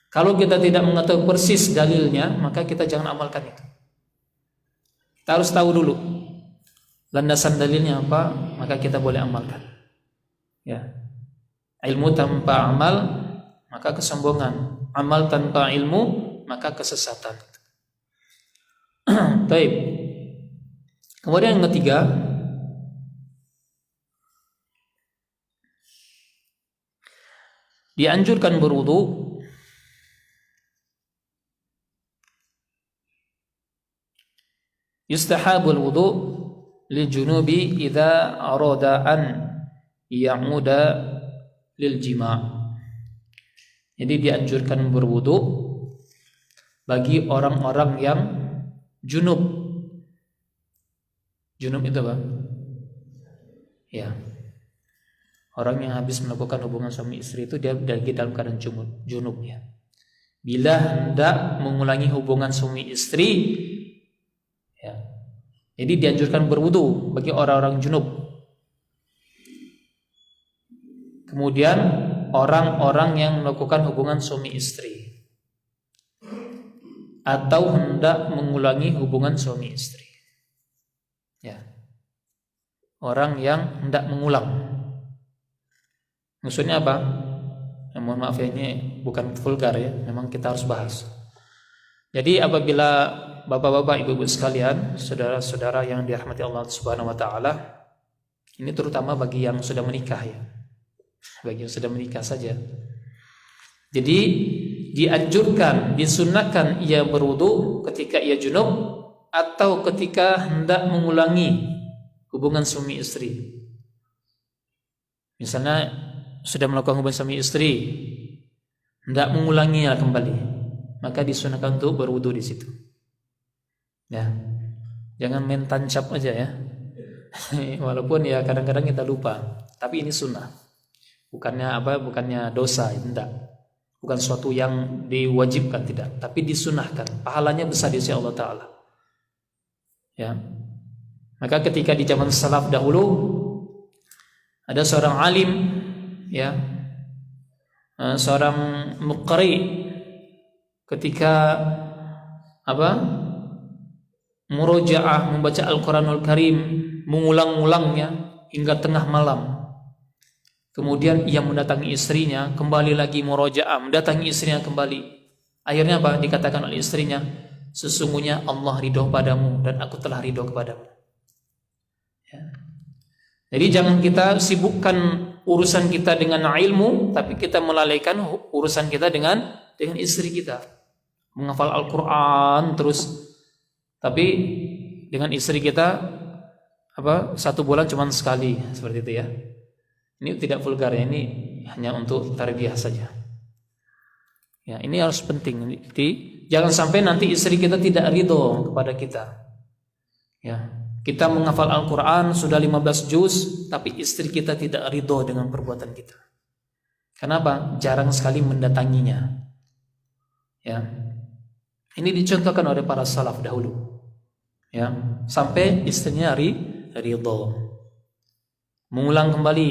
Kalau kita tidak mengetahui persis dalilnya, maka kita jangan amalkan itu. Kita harus tahu dulu landasan dalilnya apa, maka kita boleh amalkan. Ya. Ilmu tanpa amal maka kesombongan, amal tanpa ilmu maka kesesatan. Baik. Kemudian yang ketiga, dianjurkan berwudu yustahabul wudu lil junubi idza arada an ya'uda lil jima'. Jadi dianjurkan berwudu bagi orang-orang yang junub. Junub itu apa? Ya. Orang yang habis melakukan hubungan suami istri itu dia lagi dalam keadaan junub ya. Bila hendak mengulangi hubungan suami istri ya. Jadi dianjurkan berwudu bagi orang-orang junub. Kemudian orang-orang yang melakukan hubungan suami istri atau hendak mengulangi hubungan suami istri. Ya. Orang yang hendak mengulang. Maksudnya apa? Mohon maaf ya, ini bukan vulgar ya, memang kita harus bahas. Jadi apabila bapak-bapak, ibu-ibu sekalian, saudara-saudara yang dirahmati Allah Subhanahu wa taala, ini terutama bagi yang sudah menikah ya. Bagi yang sudah menikah saja. Jadi dianjurkan, disunnahkan ia berwudu ketika ia junub atau ketika hendak mengulangi hubungan suami istri. Misalnya sudah melakukan hubungan suami istri, hendak mengulanginya kembali, maka disunahkan untuk berwudu di situ. Ya, jangan main tancap aja ya. Walaupun ya kadang-kadang kita lupa, tapi ini sunnah. Bukannya dosa, tidak. Bukan suatu yang diwajibkan, tidak, tapi disunahkan. Pahalanya besar di sisi Allah Ta'ala. Ya. Maka ketika di zaman salaf dahulu ada seorang alim, ya, seorang muqri, ketika murojaah membaca Al-Quranul Karim, mengulang-ulangnya hingga tengah malam. Kemudian ia mendatangi istrinya, kembali lagi murojaah, mendatangi istrinya kembali. Akhirnya apa? Dikatakan oleh istrinya, sesungguhnya Allah ridho padamu dan aku telah ridho kepadamu. Ya. Jadi jangan kita sibukkan urusan kita dengan ilmu, tapi kita melalaikan urusan kita dengan istri kita. Menghafal Al-Quran terus, tapi dengan istri kita 1 bulan cuma sekali, seperti itu ya. Ini tidak vulgar ya, ini hanya untuk tarbiyah saja. Ya, ini harus penting. Jangan sampai nanti istri kita tidak ridho kepada kita. Ya, kita menghafal Al-Quran sudah 15 juz, tapi istri kita tidak ridho dengan perbuatan kita. Kenapa? Jarang sekali mendatanginya. Ya, ini dicontohkan oleh para salaf dahulu. Ya, sampai istrinya ridho. Mengulang kembali.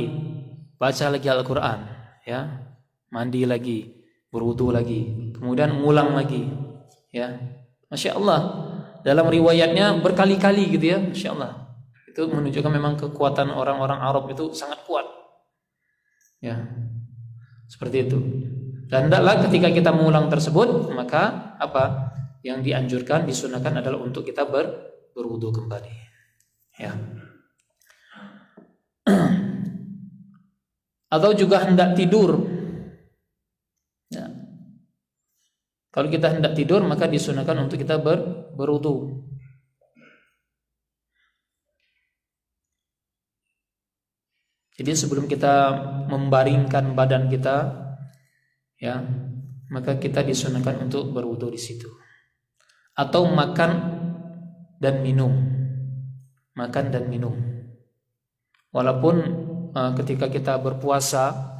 baca lagi Al-Quran, ya, mandi lagi, berwudu lagi, kemudian ngulang lagi, ya. Masya Allah, dalam riwayatnya berkali-kali gitu ya, Masya Allah. Itu menunjukkan memang kekuatan orang-orang Arab itu sangat kuat, ya, seperti itu. Dan hendaklah ketika kita mengulang tersebut, maka apa yang dianjurkan, disunahkan adalah untuk kita berwudu kembali, ya. Atau juga hendak tidur, ya. Kalau kita hendak tidur, maka disunahkan untuk kita berwudu. Jadi sebelum kita membaringkan badan kita, ya, maka kita disunahkan untuk berwudu di situ. Atau makan dan minum, makan dan minum. Walaupun ketika kita berpuasa,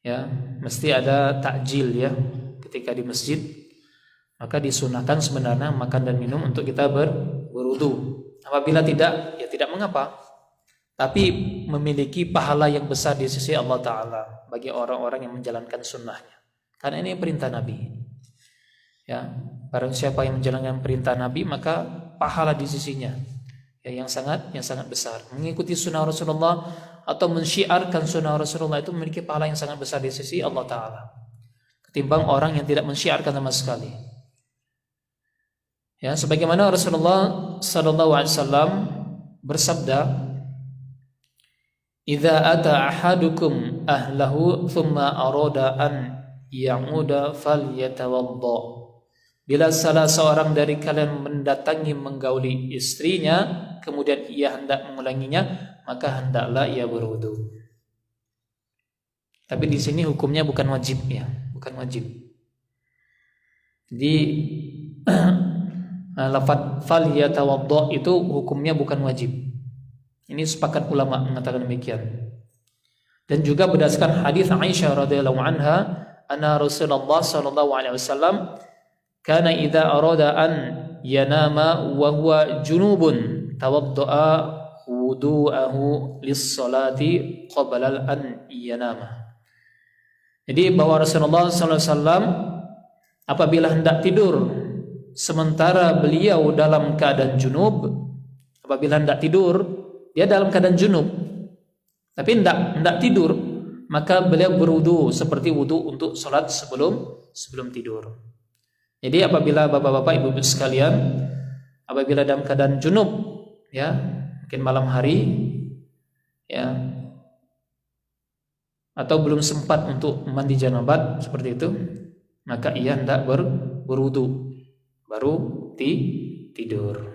ya, mesti ada takjil, ya, ketika di masjid, maka disunahkan sebenarnya makan dan minum untuk kita berwudu. Apabila tidak, ya tidak mengapa, tapi memiliki pahala yang besar di sisi Allah Ta'ala bagi orang-orang yang menjalankan sunnahnya, karena ini perintah Nabi, ya. Barang siapa yang menjalankan perintah Nabi, maka pahala di sisinya, ya, yang sangat besar. Mengikuti sunnah Rasulullah atau mensyiarkan sunnah Rasulullah itu memiliki pahala yang sangat besar di sisi Allah Ta'ala, ketimbang orang yang tidak mensyiarkan sama sekali. Ya, sebagaimana Rasulullah sallallahu alaihi wasallam bersabda, "Idza ata ahadukum ahlahu thumma arada an ya'uda falyatawadda." Bila salah seorang dari kalian mendatangi menggauli istrinya, kemudian ia hendak mengulanginya, maka hendaklah ia berwudu. Tapi di sini hukumnya bukan wajib, ya, bukan wajib. Jadi lafaz falyatawadda itu hukumnya bukan wajib. Ini sepakat ulama mengatakan demikian. Dan juga berdasarkan hadis Aisyah radhiyallahu anha, anna Rasulullah sallallahu alaihi wasallam kana idza arada an yanama wa huwa junubun tawaddaa wudu'ahu lis-salati qabla an yanama. Jadi bahwa Rasulullah sallallahu alaihi wasallam apabila hendak tidur sementara beliau dalam keadaan junub, apabila hendak tidur dia dalam keadaan junub tapi hendak tidur, maka beliau berwudu seperti wudu untuk salat sebelum tidur. Jadi apabila bapak-bapak, ibu-ibu sekalian, apabila dalam keadaan junub, ya, mungkin malam hari, ya, atau belum sempat untuk mandi janabat seperti itu, maka ia hendak berwudu baru tidur.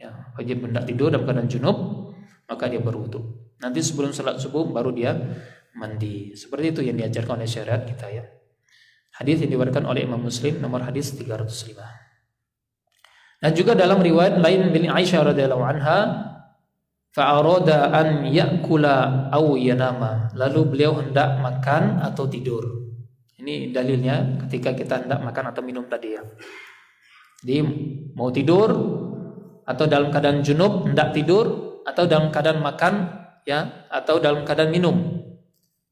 Ya, wajib hendak tidur dalam keadaan junub, maka dia berwudu. Nanti sebelum salat subuh baru dia mandi. Seperti itu yang diajarkan oleh syariat kita, ya. Hadis yang diriwayatkan oleh Imam Muslim nomor hadis 305. Dan juga dalam riwayat lain dari Aisyah radhiyallahu anha, fa'arada an ya'kula aw yanama, lalu beliau hendak makan atau tidur. Ini dalilnya ketika kita hendak makan atau minum tadi, ya. Jadi mau tidur atau dalam keadaan junub hendak tidur atau dalam keadaan makan, ya, atau dalam keadaan minum.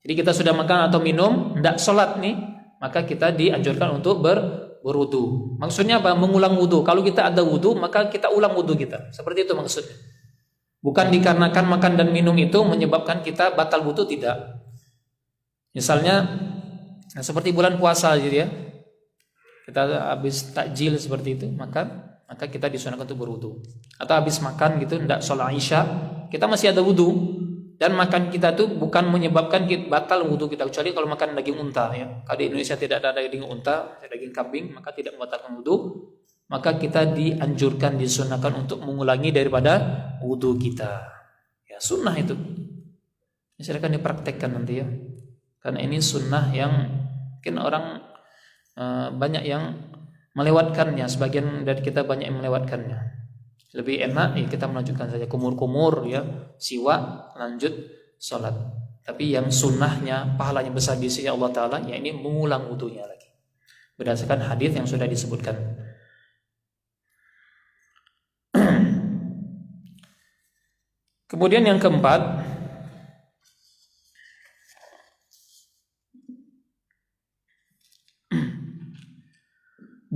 Jadi kita sudah makan atau minum, hendak sholat nih, maka kita dianjurkan untuk berwudu. Maksudnya apa? Mengulang wudu. Kalau kita ada wudu, maka kita ulang wudu kita. Seperti itu maksudnya. Bukan dikarenakan makan dan minum itu menyebabkan kita batal wudu, tidak. Misalnya seperti bulan puasa gitu, ya. Kita habis takjil seperti itu, maka kita disunahkan untuk berwudu. Atau habis makan gitu, hendak sholat Isya, kita masih ada wudu. Dan makan kita tuh bukan menyebabkan kita batal wudu kita, kecuali kalau makan daging unta, ya. Kalau di Indonesia tidak ada daging unta, ada daging kambing, maka tidak membatalkan wudu. Maka kita dianjurkan, disunahkan untuk mengulangi daripada wudu kita. Ya, sunnah itu. Silakan dipraktekkan nanti, ya. Karena ini sunnah yang mungkin orang banyak yang melewatkannya, sebagian dari kita banyak yang melewatkannya. Lebih enak, ya, kita melanjutkan saja kumur-kumur, ya, siwak, lanjut sholat. Tapi yang sunnahnya, pahalanya besar di sisi Allah Ta'ala, ya ini mengulang wudunya lagi, berdasarkan hadis yang sudah disebutkan. Kemudian yang keempat,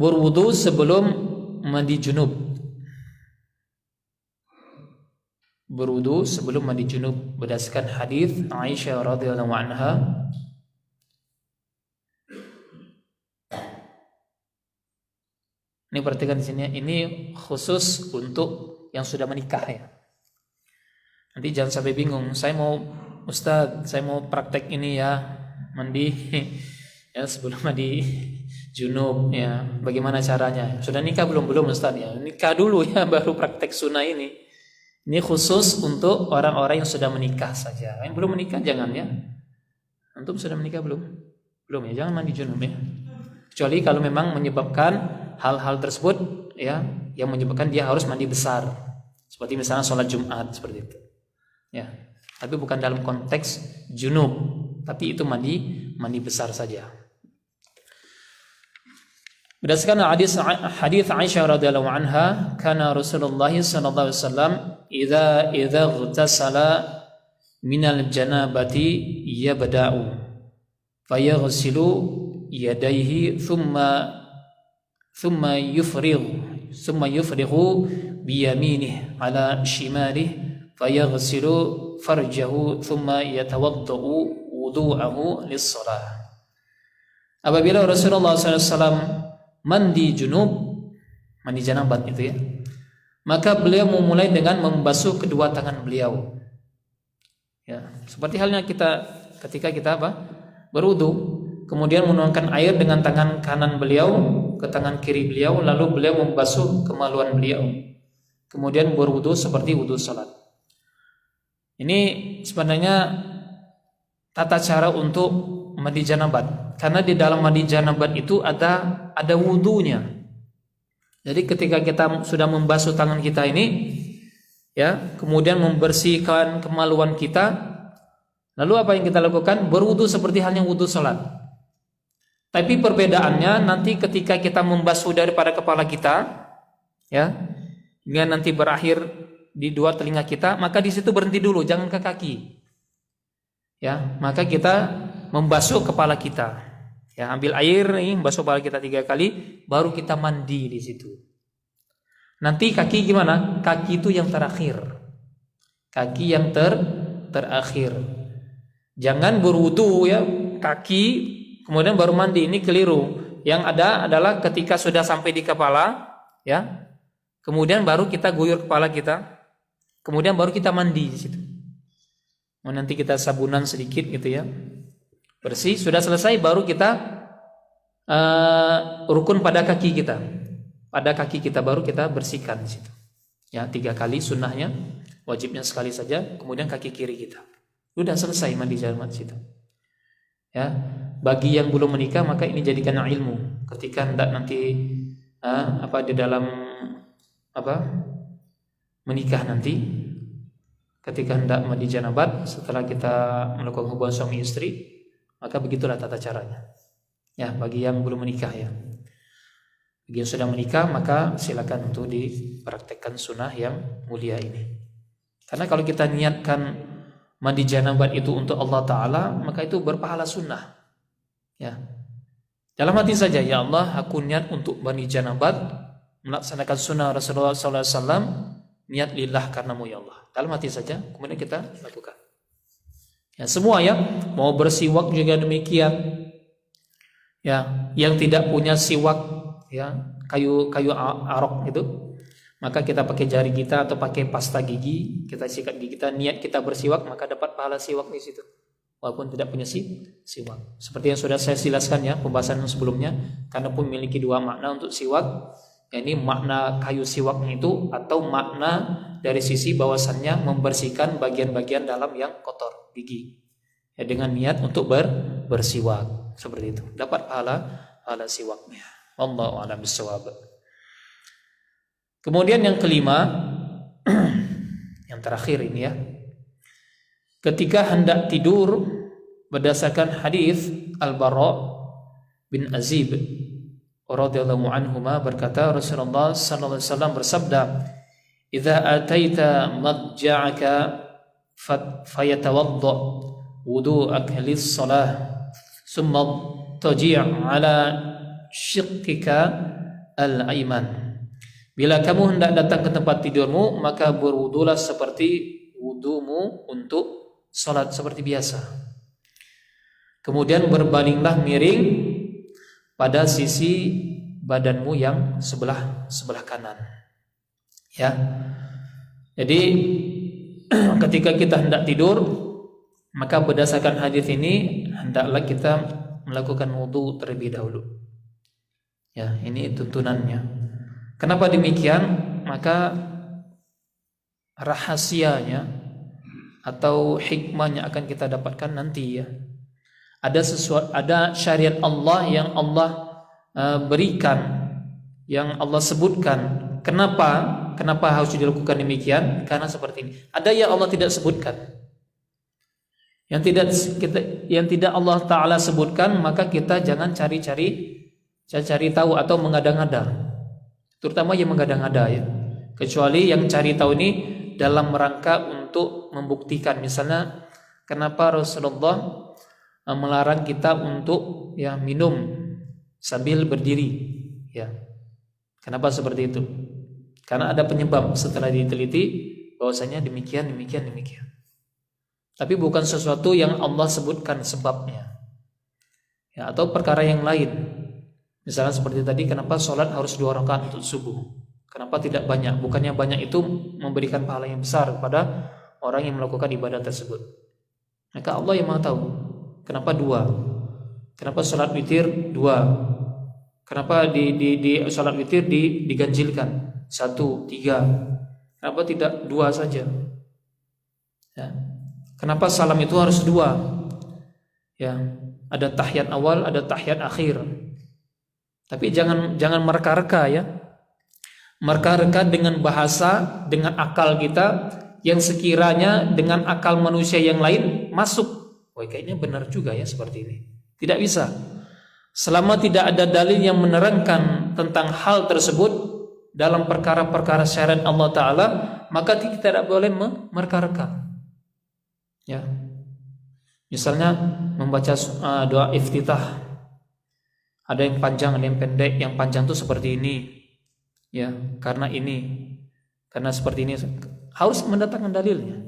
berwudu sebelum mandi junub. Berwudu sebelum mandi junub berdasarkan hadis Aisyah radhiyallahu anha. Ini perhatikan di sini, ini khusus untuk yang sudah menikah ya. Nanti jangan sampai bingung, Ustadz, saya mau praktek ini ya, mandi ya sebelum mandi junub ya. Bagaimana caranya? Sudah nikah belum? Belum Ustadz ya. Nikah dulu ya baru praktek sunnah ini. Ini khusus untuk orang-orang yang sudah menikah saja. Yang belum menikah jangan ya. Antum sudah menikah belum? Belum ya, jangan mandi junub ya. Kecuali kalau memang menyebabkan hal-hal tersebut ya, yang menyebabkan dia harus mandi besar. Seperti misalnya sholat Jumat seperti itu. Ya. Tapi bukan dalam konteks junub, tapi itu mandi besar saja. Berdasarkan hadis Aisyah radhiyallahu anha, kana Rasulullah sallallahu alaihi wasallam idza ightasala minal janabati yabda'u fayaghsilu yadayhi thumma yufrighu biyaminihi ala shimalihi fayaghsilu farjahu thumma yatawaddau wudu'ahu lis-shalah. Apabila Rasulullah SAW mandi junub, mandi janabat itu ya, maka beliau memulai dengan membasuh kedua tangan beliau. Ya, seperti halnya kita ketika kita berwudu, kemudian menuangkan air dengan tangan kanan beliau ke tangan kiri beliau, lalu beliau membasuh kemaluan beliau. Kemudian berwudu seperti wudu salat. Ini sebenarnya tata cara untuk mandi janabat. Karena di dalam mandi janabat itu ada wudunya. Jadi ketika kita sudah membasuh tangan kita ini, ya, kemudian membersihkan kemaluan kita, lalu apa yang kita lakukan? Berwudu seperti halnya wudu salat. Tapi perbedaannya nanti ketika kita membasuh daripada kepala kita, ya, hingga nanti berakhir di dua telinga kita, maka di situ berhenti dulu, jangan ke kaki. Ya, maka kita membasuh kepala kita. Ya, ambil air nih, basuh kepala kita 3 kali, baru kita mandi di situ. Nanti kaki gimana? Kaki itu yang terakhir. Kaki yang terakhir. Jangan berwudu ya, kaki kemudian baru mandi, ini keliru. Yang ada adalah ketika sudah sampai di kepala, ya, kemudian baru kita guyur kepala kita, kemudian baru kita mandi di situ. Nanti kita sabunan sedikit gitu ya, bersih, sudah selesai, baru kita rukun pada kaki kita. Pada kaki kita baru kita bersihkan di situ. Ya, 3 kali sunnahnya, wajibnya sekali saja, kemudian kaki kiri kita. Sudah selesai mandi janabat situ. Ya, bagi yang belum menikah maka ini jadikan ilmu. Ketika hendak nanti di dalam menikah nanti, ketika hendak mandi janabat setelah kita melakukan hubungan suami istri, maka begitulah tata caranya. Ya, bagi yang belum menikah ya. Bagi yang sudah menikah maka silakan untuk dipraktekkan sunnah yang mulia ini. Karena kalau kita niatkan mandi janabat itu untuk Allah Ta'ala, maka itu berpahala sunnah. Ya. Dalam hati saja, ya Allah, aku niat untuk mandi janabat, melaksanakan sunnah Rasulullah SAW, niat lillah karenamu ya Allah. Dalam hati saja, kemudian kita lakukan. Ya, semua ya, mau bersiwak juga demikian. Ya, yang tidak punya siwak, ya, kayu arok itu, maka kita pakai jari kita atau pakai pasta gigi, kita sikat gigi kita, niat kita bersiwak, maka dapat pahala siwak di situ. Walaupun tidak punya siwak. Seperti yang sudah saya jelaskan ya, pembahasan sebelumnya, karena pun memiliki 2 makna untuk siwak. Ini makna kayu siwaknya itu, atau makna dari sisi bahwasannya membersihkan bagian-bagian dalam yang kotor, gigi. Ya, dengan niat untuk bersiwak seperti itu, dapat pahala siwaknya. Wallahu a'lam bishawab. Kemudian yang kelima, yang terakhir ini ya, ketika hendak tidur, berdasarkan hadis Al-Bara bin Azib radhiyallahu anhuma berkata, Rasulullah sallallahu alaihi wasallam bersabda, "Idza ataita madja'aka fayatawadda wudu'aka lis-shalah, thumma taji' ala shiqqika al-aiman. Bila kamu hendak datang ke tempat tidurmu, maka berwudulah seperti wudumu untuk salat seperti biasa. Kemudian berbalinglah miring pada sisi badanmu yang sebelah kanan. Ya. Jadi ketika kita hendak tidur, maka berdasarkan hadis ini hendaklah kita melakukan wudu terlebih dahulu. Ya, ini tuntunannya. Kenapa demikian? Maka rahasianya atau hikmahnya akan kita dapatkan nanti ya. Ada syariat Allah yang Allah berikan, yang Allah sebutkan. Kenapa harus dilakukan demikian? Karena seperti ini. Ada yang Allah tidak sebutkan. Yang tidak Allah Ta'ala sebutkan, maka kita jangan cari tahu atau mengada-ngada. Terutama yang mengada-ngada ya. Kecuali yang cari tahu ini dalam rangka untuk membuktikan. Misalnya, kenapa Rasulullah melarang kita untuk ya minum sambil berdiri ya. Kenapa seperti itu? Karena ada penyebab setelah diteliti bahwasanya demikian. Tapi bukan sesuatu yang Allah sebutkan sebabnya. Ya, atau perkara yang lain. Misalnya seperti tadi, kenapa sholat harus 2 rakaat untuk subuh? Kenapa tidak banyak? Bukannya banyak itu memberikan pahala yang besar kepada orang yang melakukan ibadah tersebut. Maka Allah yang Maha tahu. Kenapa 2? Kenapa sholat witir 2? Kenapa di sholat witir diganjilkan 1, 3? Kenapa tidak 2 saja? Ya. Kenapa salam itu harus 2? Ya, ada tahiyat awal, ada tahiyat akhir. Tapi jangan mereka-reka ya. Mereka-reka dengan bahasa, dengan akal kita yang sekiranya dengan akal manusia yang lain masuk. Wah, kayaknya benar juga ya seperti ini. Tidak bisa. Selama tidak ada dalil yang menerangkan tentang hal tersebut dalam perkara-perkara syariat Allah Ta'ala, maka kita tidak boleh mereka-reka. Ya. Misalnya membaca doa iftitah. Ada yang panjang, ada yang pendek. Yang panjang itu seperti ini. Ya, karena seperti ini. Harus mendatangkan dalilnya.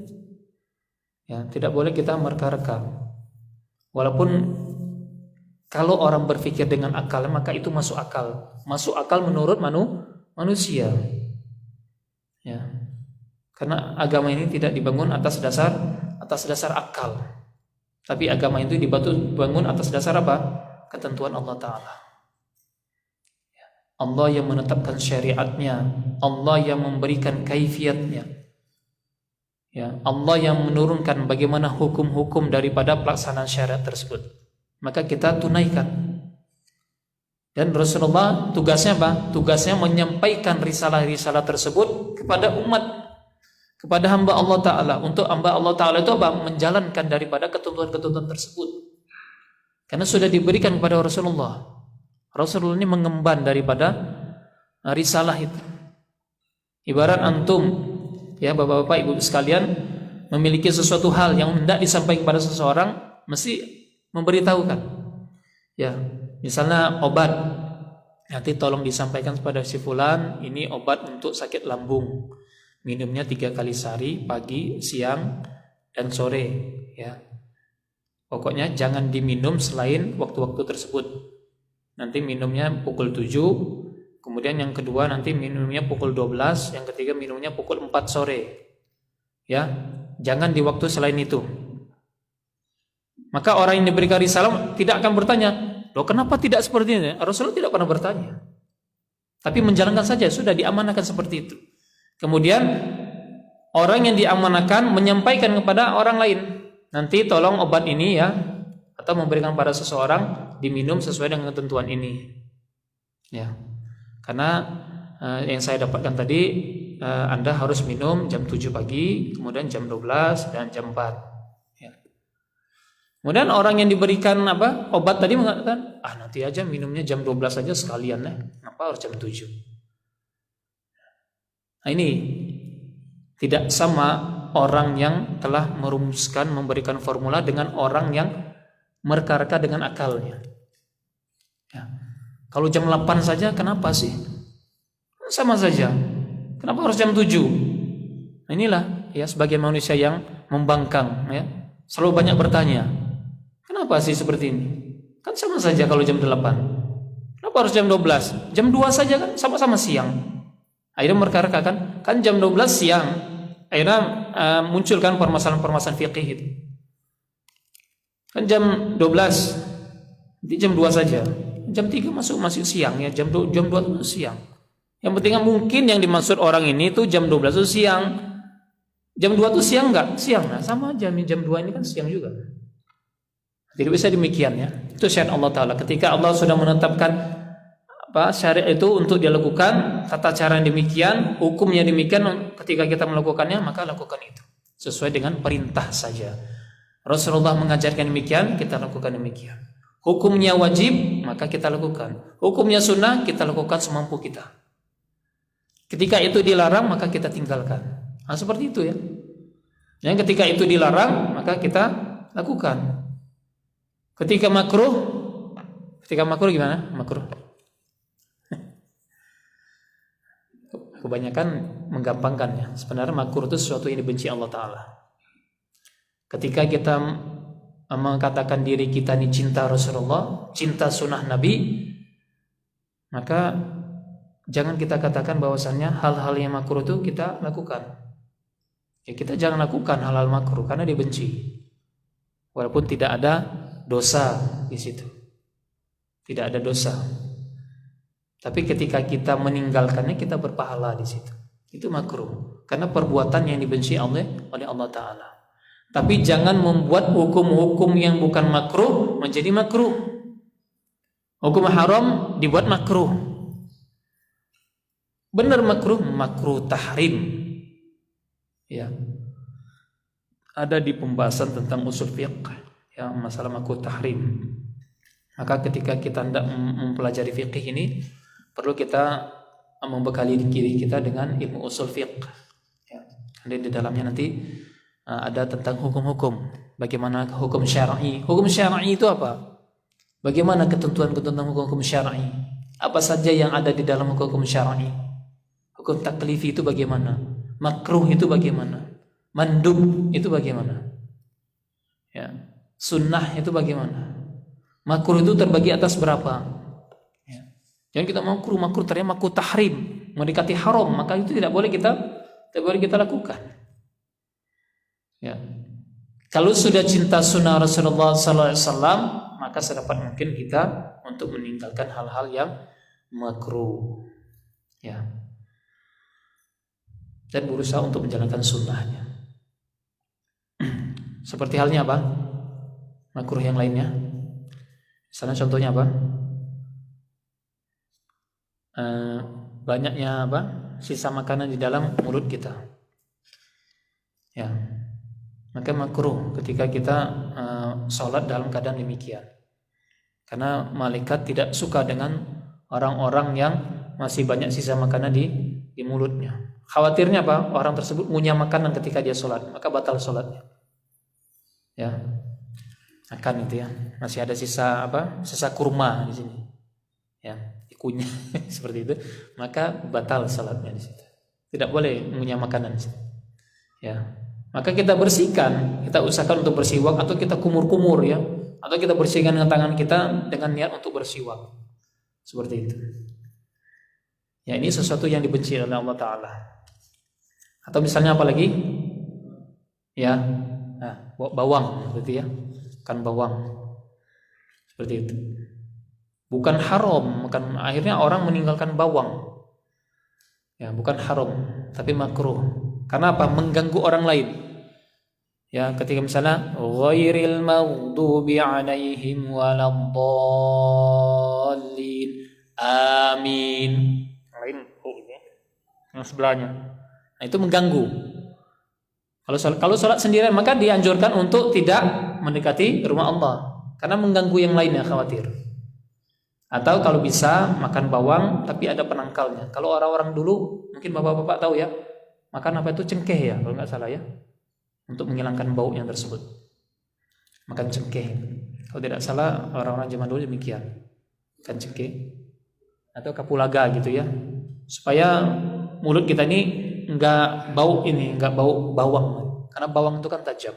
Ya, tidak boleh kita mereka-reka. Walaupun kalau orang berpikir dengan akal, maka itu masuk akal. Masuk akal menurut manusia. Ya. Karena agama ini tidak dibangun atas dasar akal. Tapi agama itu dibangun atas dasar apa? Ketentuan Allah Ta'ala. Allah yang menetapkan syariatnya, Allah yang memberikan kaifiatnya, ya, Allah yang menurunkan bagaimana hukum-hukum daripada pelaksanaan syariat tersebut. Maka kita tunaikan. Dan Rasulullah tugasnya apa? Tugasnya menyampaikan risalah-risalah tersebut kepada umat, kepada hamba Allah Ta'ala. Untuk hamba Allah Ta'ala itu apa? Menjalankan daripada ketentuan-ketentuan tersebut. Karena sudah diberikan kepada Rasulullah. Rasulullah ini mengemban daripada risalah itu. Ibarat antum, ya bapak-bapak, ibu sekalian, memiliki sesuatu hal yang hendak disampaikan kepada seseorang, mesti memberitahukan. Ya, misalnya obat, nanti tolong disampaikan kepada si fulan, ini obat untuk sakit lambung. Minumnya 3 kali sehari, pagi, siang, dan sore. Ya. Pokoknya jangan diminum selain waktu-waktu tersebut. Nanti minumnya pukul 7, kemudian yang kedua nanti minumnya pukul 12, yang ketiga minumnya pukul 4 sore. Ya, jangan di waktu selain itu. Maka orang yang diberikan risalah tidak akan bertanya, loh kenapa tidak seperti ini? Rasulullah tidak pernah bertanya. Tapi menjalankan saja, sudah diamanahkan seperti itu. Kemudian orang yang diamanahkan menyampaikan kepada orang lain, nanti tolong obat ini ya, atau memberikan pada seseorang diminum sesuai dengan ketentuan ini. Ya. Karena yang saya dapatkan tadi, Anda harus minum jam 7 pagi, kemudian jam 12 dan jam 4. Ya. Kemudian orang yang diberikan obat tadi mengatakan, nanti aja minumnya jam 12 saja sekalian ya. Kenapa harus jam 7? Nah, ini tidak sama orang yang telah merumuskan, memberikan formula dengan orang yang mereka-reka dengan akalnya. Ya. Kalau jam 8 saja kenapa sih? Sama saja. Kenapa harus jam 7? Nah, inilah ya sebagian manusia yang membangkang ya. Selalu banyak bertanya. Kenapa sih seperti ini? Kan sama saja kalau jam 8. Kenapa harus jam 12? Jam 2 saja kan sama-sama siang. Akhirnya mereka kan jam 12 siang. Akhirnya munculkan permasalahan-permasalahan fikih itu. Kan jam 12, nanti jam 2 saja. Jam 3 masuk siang ya, jam 2 itu siang. Yang penting mungkin yang dimaksud orang ini tuh jam 12 itu siang. Jam 2 itu siang enggak? Siang. Nah, sama aja jam 2 ini kan siang juga. Tidak bisa demikian ya. Itu syariat Allah Ta'ala. Ketika Allah sudah menetapkan syariat itu untuk dilakukan, tata cara yang demikian, hukumnya demikian, ketika kita melakukannya maka lakukan itu sesuai dengan perintah saja. Rasulullah mengajarkan demikian, kita lakukan demikian. Hukumnya wajib, maka kita lakukan. Hukumnya sunnah, kita lakukan semampu kita. Ketika itu dilarang, maka kita tinggalkan. Nah, seperti itu ya. Yang ketika itu dilarang, maka kita lakukan. Ketika makruh gimana? Makruh. Kebanyakan menggampangkannya. Sebenarnya makruh itu sesuatu yang dibenci Allah Ta'ala. Ketika kita mengatakan diri kita ini cinta Rasulullah, cinta sunnah Nabi, maka jangan kita katakan bahwasannya hal-hal yang makruh itu kita lakukan. Ya, kita jangan lakukan hal-hal makruh karena dibenci. Walaupun tidak ada dosa di situ. Tidak ada dosa. Tapi ketika kita meninggalkannya, kita berpahala di situ. Itu makruh. Karena perbuatan yang dibenci oleh Allah Ta'ala. Tapi jangan membuat hukum-hukum yang bukan makruh menjadi makruh. Hukum haram dibuat makruh. Benar makruh tahrim. Ya. Ada di pembahasan tentang usul fiqh, ya, masalah makruh tahrim. Maka ketika kita hendak mempelajari fikih ini, perlu kita membekali diri kita dengan ilmu usul fiqh. Ya. Di dalamnya nanti ada tentang hukum-hukum. Bagaimana hukum syar'i? Hukum syar'i itu apa? Bagaimana ketentuan-ketentuan hukum syar'i? Apa saja yang ada di dalam hukum syar'i? Hukum taklifi itu bagaimana? Makruh itu bagaimana? Mandub itu bagaimana? Ya. Sunnah itu bagaimana? Makruh itu terbagi atas berapa? Ya. Jangan kita makruh ternyata makruh tahrim, mendekati haram, maka itu tidak boleh kita lakukan. Ya. Kalau sudah cinta sunnah Rasulullah SAW, maka sedapat mungkin kita untuk meninggalkan hal-hal yang makruh. Ya. Dan berusaha untuk menjalankan sunnahnya. Seperti halnya apa? Makruh yang lainnya. Misalnya contohnya apa? Banyaknya apa? Sisa makanan di dalam mulut kita. Ya. Maka makruh ketika kita sholat dalam keadaan demikian. Karena malaikat tidak suka dengan orang-orang yang masih banyak sisa makanan di mulutnya. Khawatirnya apa? Orang tersebut ngunyah makanan ketika dia sholat, maka batal sholatnya. Ya, akan itu ya. Masih ada sisa sisa kurma di sini. Ya, dikunyah seperti itu, maka batal sholatnya di situ. Tidak boleh ngunyah makanan di situ. Ya, maka kita bersihkan, kita usahakan untuk bersiwak atau kita kumur-kumur ya, atau kita bersihkan dengan tangan kita dengan niat untuk bersiwak. Seperti itu. Ya, ini sesuatu yang dibenci oleh Allah Ta'ala. Atau misalnya apa lagi? Ya, bawang seperti ya, kan bawang. Seperti itu. Bukan haram, bukan akhirnya orang meninggalkan bawang. Ya, bukan haram, tapi makruh. Karena apa? Mengganggu orang lain. Ya, ketika misalnya ghairil maghdubi 'alaihim waladdallin. Amin. Lain ini yang sebelahnya. Nah, itu mengganggu. Kalau salat sendirian maka dianjurkan untuk tidak mendekati rumah Allah karena mengganggu yang lainnya, khawatir. Atau kalau bisa makan bawang tapi ada penangkalnya. Kalau orang-orang dulu mungkin bapak-bapak tahu ya, makan apa itu cengkeh ya kalau nggak salah ya, untuk menghilangkan bau yang tersebut. Makan cengkeh. Kalau tidak salah orang-orang zaman dulu demikian. Makan cengkeh atau kapulaga gitu ya. supaya mulut kita ini nggak bau bawang, karena bawang itu kan tajam.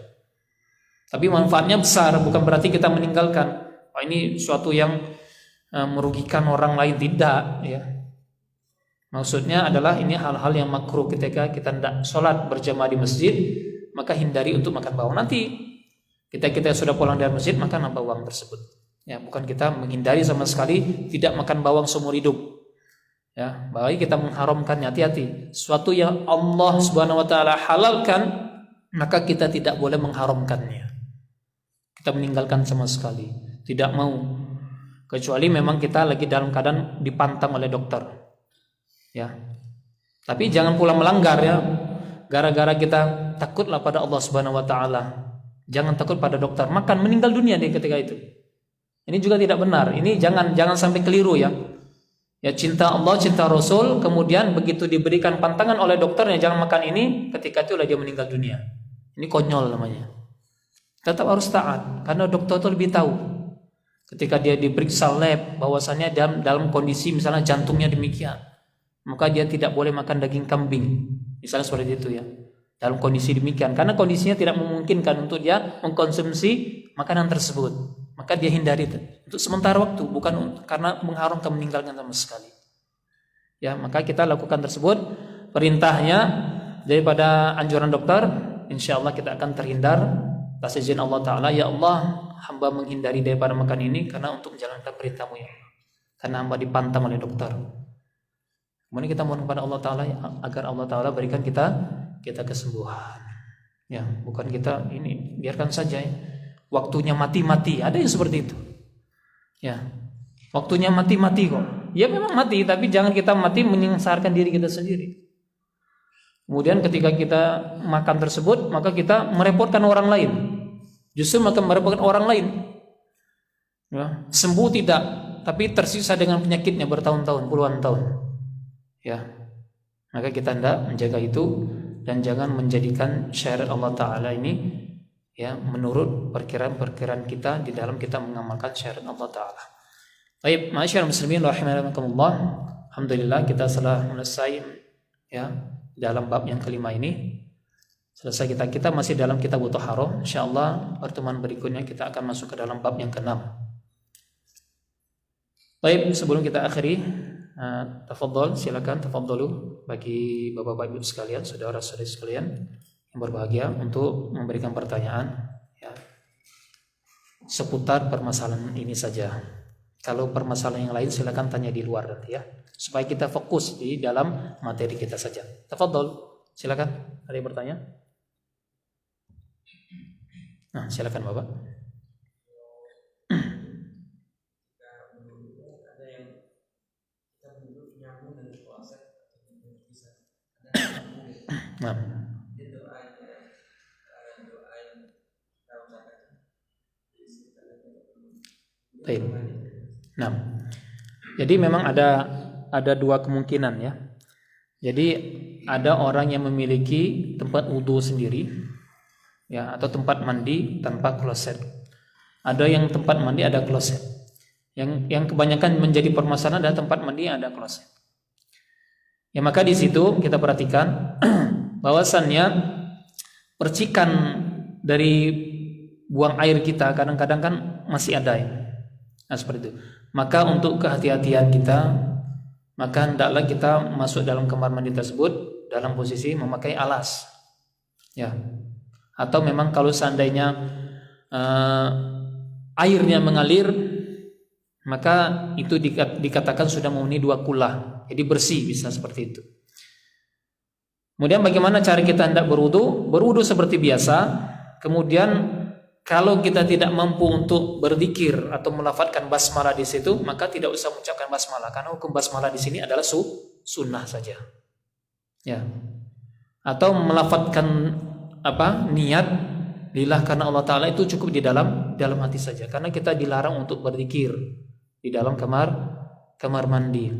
Tapi manfaatnya besar, bukan berarti kita meninggalkan. Ini suatu yang merugikan orang lain, tidak, ya. Maksudnya adalah ini hal-hal yang makruh ketika kita hendak sholat berjamaah di masjid, maka hindari untuk makan bawang. Nanti kita sudah pulang dari masjid makan bawang tersebut. Ya, bukan kita menghindari sama sekali tidak makan bawang seumur hidup. Ya, baik kita mengharamkannya, hati-hati. Suatu yang Allah Subhanahu wa taala halalkan, maka kita tidak boleh mengharamkannya. Kita meninggalkan sama sekali. Tidak mau, kecuali memang kita lagi dalam keadaan dipantang oleh dokter, ya. Tapi jangan pula melanggar, ya. Gara-gara kita takutlah pada Allah Subhanahu Wa Taala, jangan takut pada dokter, makan meninggal dunia di ketika itu. Ini juga tidak benar. Ini jangan sampai keliru, ya. Ya, cinta Allah, cinta Rasul, kemudian begitu diberikan pantangan oleh dokternya jangan makan ini, ketika itulah dia meninggal dunia. Ini konyol namanya. Tetap harus taat, karena dokter itu lebih tahu. Ketika dia diperiksa lab bahwasannya dalam kondisi misalnya jantungnya demikian, maka dia tidak boleh makan daging kambing, misalnya seperti itu, ya. Dalam kondisi demikian, karena kondisinya tidak memungkinkan untuk dia mengkonsumsi makanan tersebut, maka dia hindari untuk sementara waktu, bukan karena mengharamkan meninggalkan sama sekali. Ya, maka kita lakukan tersebut perintahnya daripada anjuran dokter, insyaallah kita akan terhindar atas izin Allah Ta'ala. Ya Allah, hamba menghindari daripada makan ini karena untuk menjalankan perintahmu, ya Allah. Karena hamba dipantang oleh dokter. Kemudian kita mohon kepada Allah Ta'ala agar Allah Ta'ala berikan kita kesembuhan. Ya, bukan kita ini biarkan saja, ya. Waktunya mati-mati, ada yang seperti itu. Ya, waktunya mati-mati kok. Ya memang mati, tapi jangan kita mati menyengsarakan diri kita sendiri. Kemudian ketika kita makan tersebut, maka kita merepotkan orang lain. Justru makan merepotkan orang lain. Ya, sembuh tidak, tapi tersisa dengan penyakitnya bertahun-tahun, puluhan tahun. Ya, maka kita hendak menjaga itu dan jangan menjadikan syariat Allah Ta'ala ini, ya, menurut perkiraan-perkiraan kita di dalam kita mengamalkan syariat Allah Ta'ala. Baik, ma'asyiral muslimin rahimakumullah. Alhamdulillah kita telah selesai, ya, dalam bab yang kelima ini. Selesai kita masih dalam kitab Thaharah. Insyaallah pertemuan berikutnya kita akan masuk ke dalam bab yang ke-6. Baik, sebelum kita akhiri, tafadhol, silakan tafadhalu bagi Bapak-bapak Ibu sekalian, saudara-saudari sekalian yang berbahagia untuk memberikan pertanyaan, ya, seputar permasalahan ini saja. Kalau permasalahan yang lain silakan tanya di luar nanti, ya, supaya kita fokus di dalam materi kita saja. Tafadhol, silakan. Ada yang bertanya? Nah, silakan Bapak. Nah. Baik. Nah, jadi memang ada dua kemungkinan, ya. Jadi ada orang yang memiliki tempat wudhu sendiri, ya, atau tempat mandi tanpa kloset. Ada yang tempat mandi ada kloset. Yang kebanyakan menjadi permasalahan adalah tempat mandi yang ada kloset. Ya, maka di situ kita perhatikan bahwasannya percikan dari buang air kita kadang-kadang kan masih ada, ya. Nah, seperti itu. Maka untuk kehati-hatian kita, maka hendaklah kita masuk dalam kamar mandi tersebut dalam posisi memakai alas, ya. Atau memang kalau seandainya airnya mengalir, maka itu dikatakan sudah memenuhi 2 kula, jadi bersih, bisa seperti itu. Kemudian bagaimana cara kita hendak berwudu? Berwudu seperti biasa. Kemudian kalau kita tidak mampu untuk berzikir atau melafadzkan basmalah di situ, maka tidak usah mengucapkan basmalah, karena hukum basmalah di sini adalah sunnah saja, ya. Atau melafadzkan niat lillah karena Allah Ta'ala, itu cukup di dalam hati saja, karena kita dilarang untuk berzikir di dalam kamar mandi.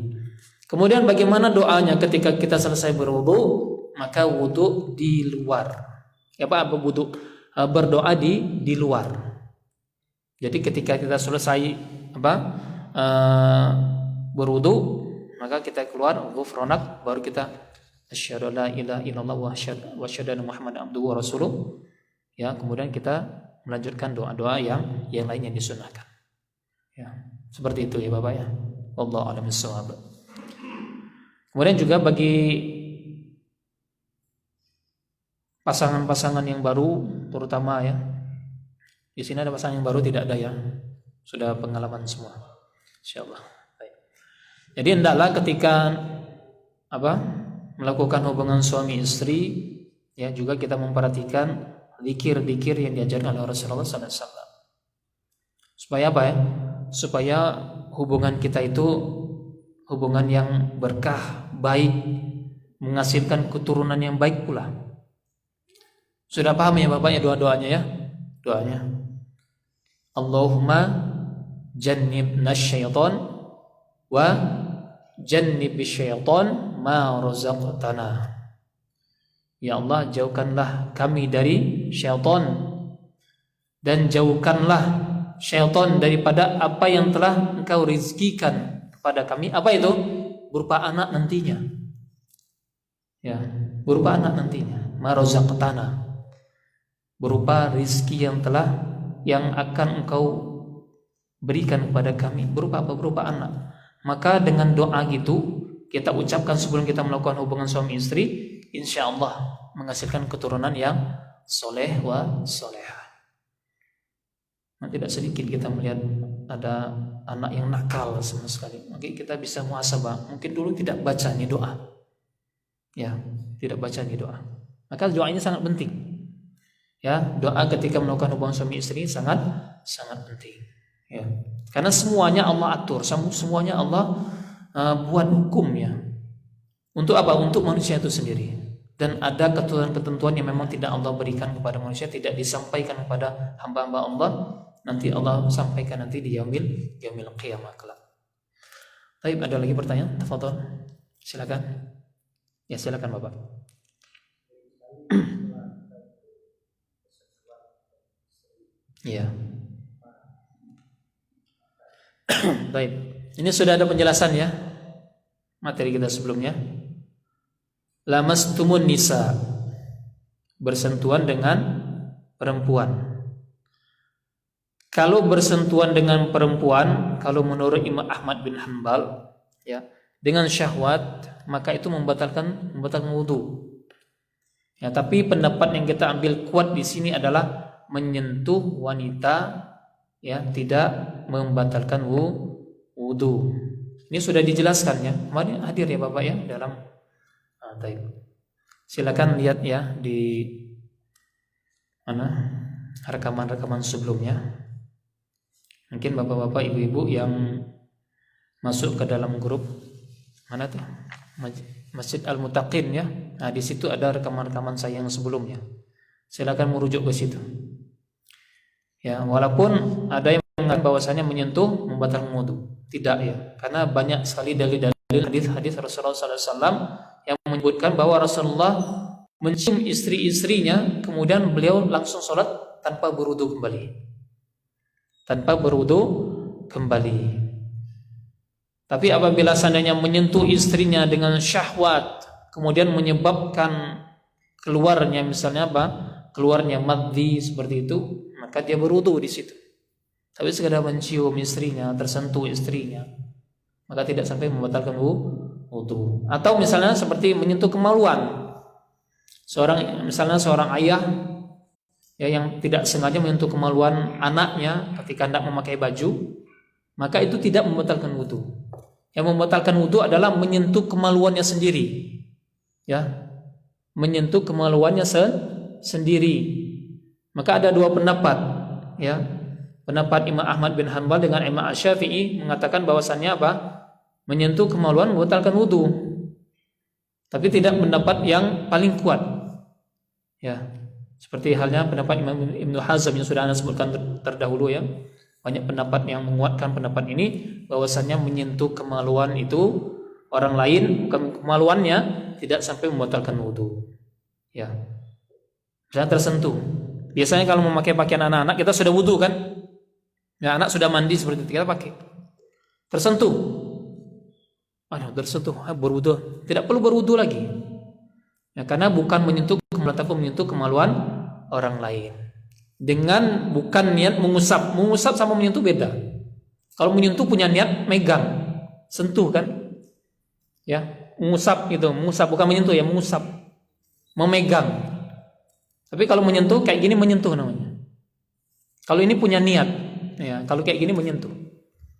Kemudian bagaimana doanya ketika kita selesai berwudu? Maka wudu di luar. Berdoa di luar. Jadi ketika kita selesai berwudu, maka kita keluar ghufranak, baru kita asyhadu la ilaha illallah wa asyhadu anna muhammadan abduhu wa rasuluh. Ya, kemudian kita melanjutkan doa-doa yang lain yang disunahkan. Ya, seperti itu ya Bapak ya. Wallahu a'lam bishawab. Kemudian juga bagi pasangan-pasangan yang baru, terutama ya. Di sini ada pasangan yang baru, tidak ada ya. Sudah pengalaman semua. Insyaallah. Baik. Jadi hendaklah ketika melakukan hubungan suami istri, ya juga kita memperhatikan zikir-zikir yang diajarkan oleh Rasulullah SAW. Supaya apa ya? Supaya hubungan kita itu hubungan yang berkah, baik, menghasilkan keturunan yang baik pula. Sudah paham ya Bapak ya doa-doanya ya? Doanya. Allahumma jannibna syaitan wa jannibish syaitan ma razaqtana. Ya Allah, jauhkanlah kami dari syaitan dan jauhkanlah syaitan daripada apa yang telah Engkau rizkikan kepada kami. Apa itu? Berupa anak nantinya. Ya, berupa anak nantinya. Ma razaqtana. Berupa rizki yang akan Engkau berikan kepada kami. Berupa apa? Berupa anak. Maka dengan doa gitu kita ucapkan sebelum kita melakukan hubungan suami istri, insya Allah menghasilkan keturunan yang soleh wa solehah. Nah, tidak sedikit kita melihat ada anak yang nakal sama sekali. Mungkin kita bisa muhasabah. Mungkin dulu tidak baca nih doa. Ya, tidak baca nih doa. Maka doa ini sangat penting. Ya, doa ketika melakukan hubungan suami istri sangat penting. Ya, karena semuanya Allah atur, semuanya Allah buat hukumnya. Untuk apa? Untuk manusia itu sendiri. Dan ada ketentuan-ketentuan yang memang tidak Allah berikan kepada manusia, tidak disampaikan kepada hamba-hamba Allah. Nanti Allah sampaikan nanti di yaumil qiyamah kelak. Baik, ada lagi pertanyaan? Tafadhol. Silakan. Ya, silakan Bapak. Iya. Baik. Ini sudah ada penjelasan ya materi kita sebelumnya. Lamastumun nisa, bersentuhan dengan perempuan. Kalau bersentuhan dengan perempuan, kalau menurut Imam Ahmad bin Hanbal ya, dengan syahwat, maka itu membatalkan wudu. Ya, tapi pendapat yang kita ambil kuat di sini adalah menyentuh wanita ya tidak membatalkan wudu. Ini sudah dijelaskan ya. Kemarin hadir ya Bapak ya dalam silakan lihat ya di mana rekaman-rekaman sebelumnya. Mungkin Bapak-bapak, Ibu-ibu yang masuk ke dalam grup mana tuh? Masjid Al-Muttaqin ya. Nah, di situ ada rekaman-rekaman saya yang sebelumnya. Silakan merujuk ke situ. Ya, walaupun ada yang mengatakan bahwasanya menyentuh membatalkan wudu. Tidak ya, karena banyak sekali dalil-dalil hadis Rasulullah SAW yang menyebutkan bahwa Rasulullah mencium istri-istrinya, kemudian beliau langsung sholat tanpa berwudu kembali. Tapi apabila seandainya menyentuh istrinya dengan syahwat, kemudian menyebabkan keluarnya misalnya keluarnya madhi seperti itu, maka dia berwudu di situ. Tapi sekadar mencium istrinya, tersentuh istrinya, maka tidak sampai membatalkan wudu. Atau misalnya seperti menyentuh kemaluan. Misalnya seorang ayah ya yang tidak sengaja menyentuh kemaluan anaknya ketika hendak memakai baju, maka itu tidak membatalkan wudu. Yang membatalkan wudu adalah menyentuh kemaluannya sendiri. Ya. Menyentuh kemaluannya sendiri. Maka ada dua pendapat, ya. Pendapat Imam Ahmad bin Hanbal dengan Imam Asy-Syafi'i mengatakan bahwasannya menyentuh kemaluan membatalkan wudu. Tapi tidak pendapat yang paling kuat. Ya. Seperti halnya pendapat Imam Ibnu Hazm yang sudah Anda sebutkan terdahulu ya. Banyak pendapat yang menguatkan pendapat ini bahwasannya menyentuh kemaluan itu orang lain bukan kemaluannya tidak sampai membatalkan wudu. Ya. Jangan tersentuh. Biasanya kalau memakai pakaian anak-anak kita sudah wudu kan? Ya, anak sudah mandi seperti itu kita pakai. Tersentuh. tersentuh, berwudu, tidak perlu berwudu lagi. Ya, karena bukan menyentuh kemaluan, tapi menyentuh kemaluan orang lain. Dengan bukan niat mengusap. Mengusap sama menyentuh beda. Kalau menyentuh punya niat megang, sentuh kan? Ya, mengusap gitu, mengusap bukan menyentuh ya, mengusap. Memegang. Tapi kalau menyentuh kayak gini menyentuh namanya. Kalau ini punya niat, ya, kalau kayak gini menyentuh.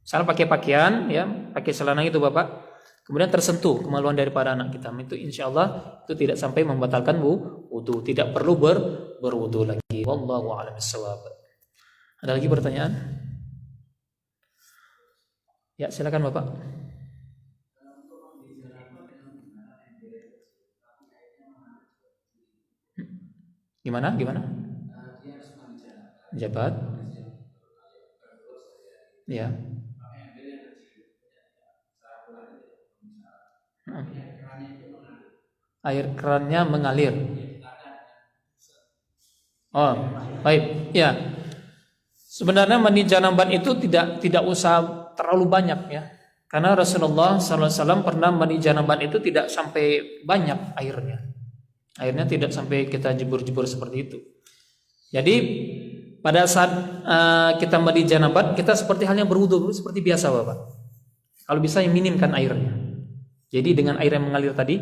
Misalnya pakai pakaian, ya, pakai celana itu Bapak, kemudian tersentuh kemaluan daripada anak kita, itu insya Allah itu tidak sampai membatalkan wudu, tidak perlu berwudu lagi. Wallahu a'lam bishawab. Ada lagi pertanyaan? Ya, silakan Bapak. Gimana? Jabat? Ya. Air kerannya mengalir. Oh, baik. Ya. Sebenarnya mandi janabat itu tidak usah terlalu banyak ya. Karena Rasulullah SAW pernah mandi janabat itu tidak sampai banyak airnya. Airnya tidak sampai kita jebur-jebur seperti itu. Jadi pada saat kita mandi janabat, kita seperti halnya berwudu seperti biasa Bapak. Kalau bisa yang minimkan airnya. Jadi dengan air yang mengalir tadi,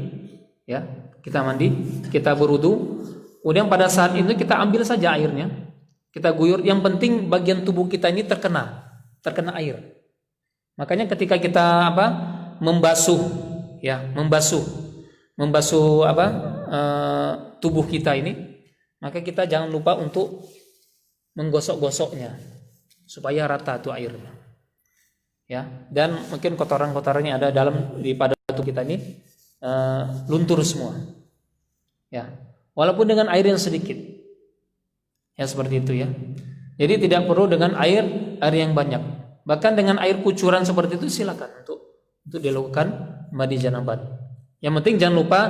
ya, kita mandi, kita berwudu. Kemudian pada saat itu kita ambil saja airnya, kita guyur. Yang penting bagian tubuh kita ini terkena air. Makanya ketika kita membasuh tubuh kita ini, maka kita jangan lupa untuk menggosok-gosoknya supaya rata tuh airnya. Ya, dan mungkin kotoran-kotorannya ada pada tubuh kita ini luntur semua. Ya, walaupun dengan air yang sedikit. Ya, seperti itu ya. Jadi tidak perlu dengan air yang banyak. Bahkan dengan air kucuran seperti itu silakan untuk dilakukan mandi janabat. Yang penting jangan lupa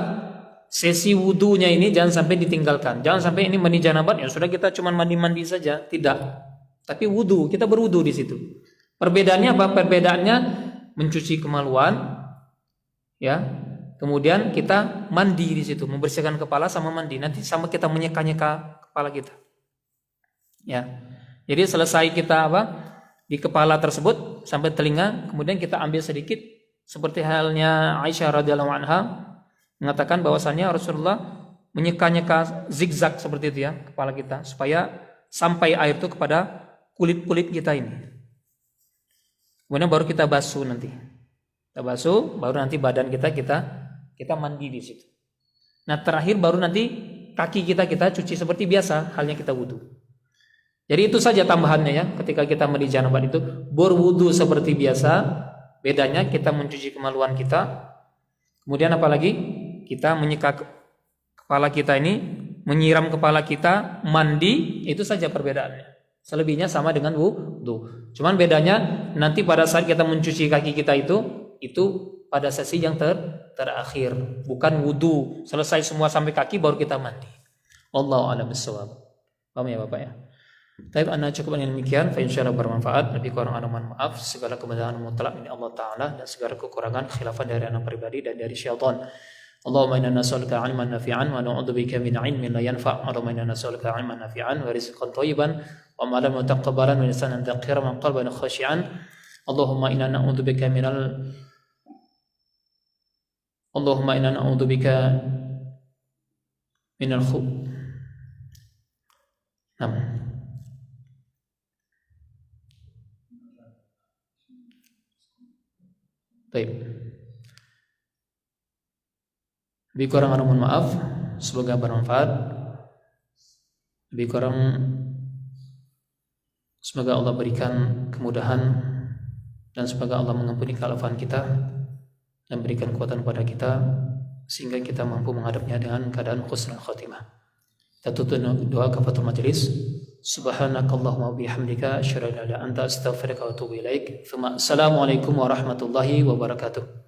sesi wudunya ini jangan sampai ditinggalkan. Jangan sampai ini mandi janabat ya sudah kita cuma mandi-mandi saja, tidak. Tapi wudu, kita berwudu di situ. Perbedaannya apa? Perbedaannya mencuci kemaluan, ya. Kemudian kita mandi di situ, membersihkan kepala sama mandi. Nanti sama kita menyeka-nyeka kepala kita. Ya. Jadi selesai kita di kepala tersebut sampai telinga, kemudian kita ambil sedikit seperti halnya Aisyah radhiyallahu anha mengatakan bahwasannya Rasulullah menyeka-nyeka zigzag seperti itu ya kepala kita supaya sampai air itu kepada kulit-kulit kita ini. Kemudian baru kita basuh nanti. Kita basuh, baru nanti badan kita mandi di situ. Nah, terakhir baru nanti kaki kita cuci seperti biasa, halnya kita wudu. Jadi itu saja tambahannya ya. Ketika kita mandi janabat itu berwudu seperti biasa, bedanya kita mencuci kemaluan kita. Kemudian apalagi kita menyeka kepala kita ini, menyiram kepala kita, mandi, itu saja perbedaannya. Selebihnya sama dengan wudu. Cuman bedanya nanti pada saat kita mencuci kaki kita itu pada sesi yang terakhir, bukan wudu. Selesai semua sampai kaki baru kita mandi. Wallahu a'lam bishawab. Paham ya Bapak ya? Tapi anda cukup dengan demikian. Fa insyaallah bermanfaat. Lebih kurang anda mohon maaf. Segala kebenaran mutlak dari Allah Taala dan segala kekurangan khilafan dari anak pribadi dan dari syaitan. Allahumma inna nas'aluka 'ilman nafi'an wa na'udzubika min 'ilmin la yanfa'. Allahumma inna nas'aluka 'ilman nafi'an wa rizqan thayyiban wa 'amalan mutaqabbalan wa lisanan dhakiran wa qalban khashi'an. Allahumma inna na'udzubika minal khubuth. Baik. Lebih kurang mohon maaf. Semoga bermanfaat. Lebih kurang semoga Allah berikan kemudahan dan semoga Allah mengampuni kesalahan kita dan berikan kekuatan pada kita sehingga kita mampu menghadapnya dengan keadaan husnul khatimah. Kita tutup doa kafaratul majelis. Subhanakallahumma bihamdika asyhadu an la ilaha illa anta astaghfiruka wa atubu ilaik. Assalamualaikum warahmatullahi wabarakatuh.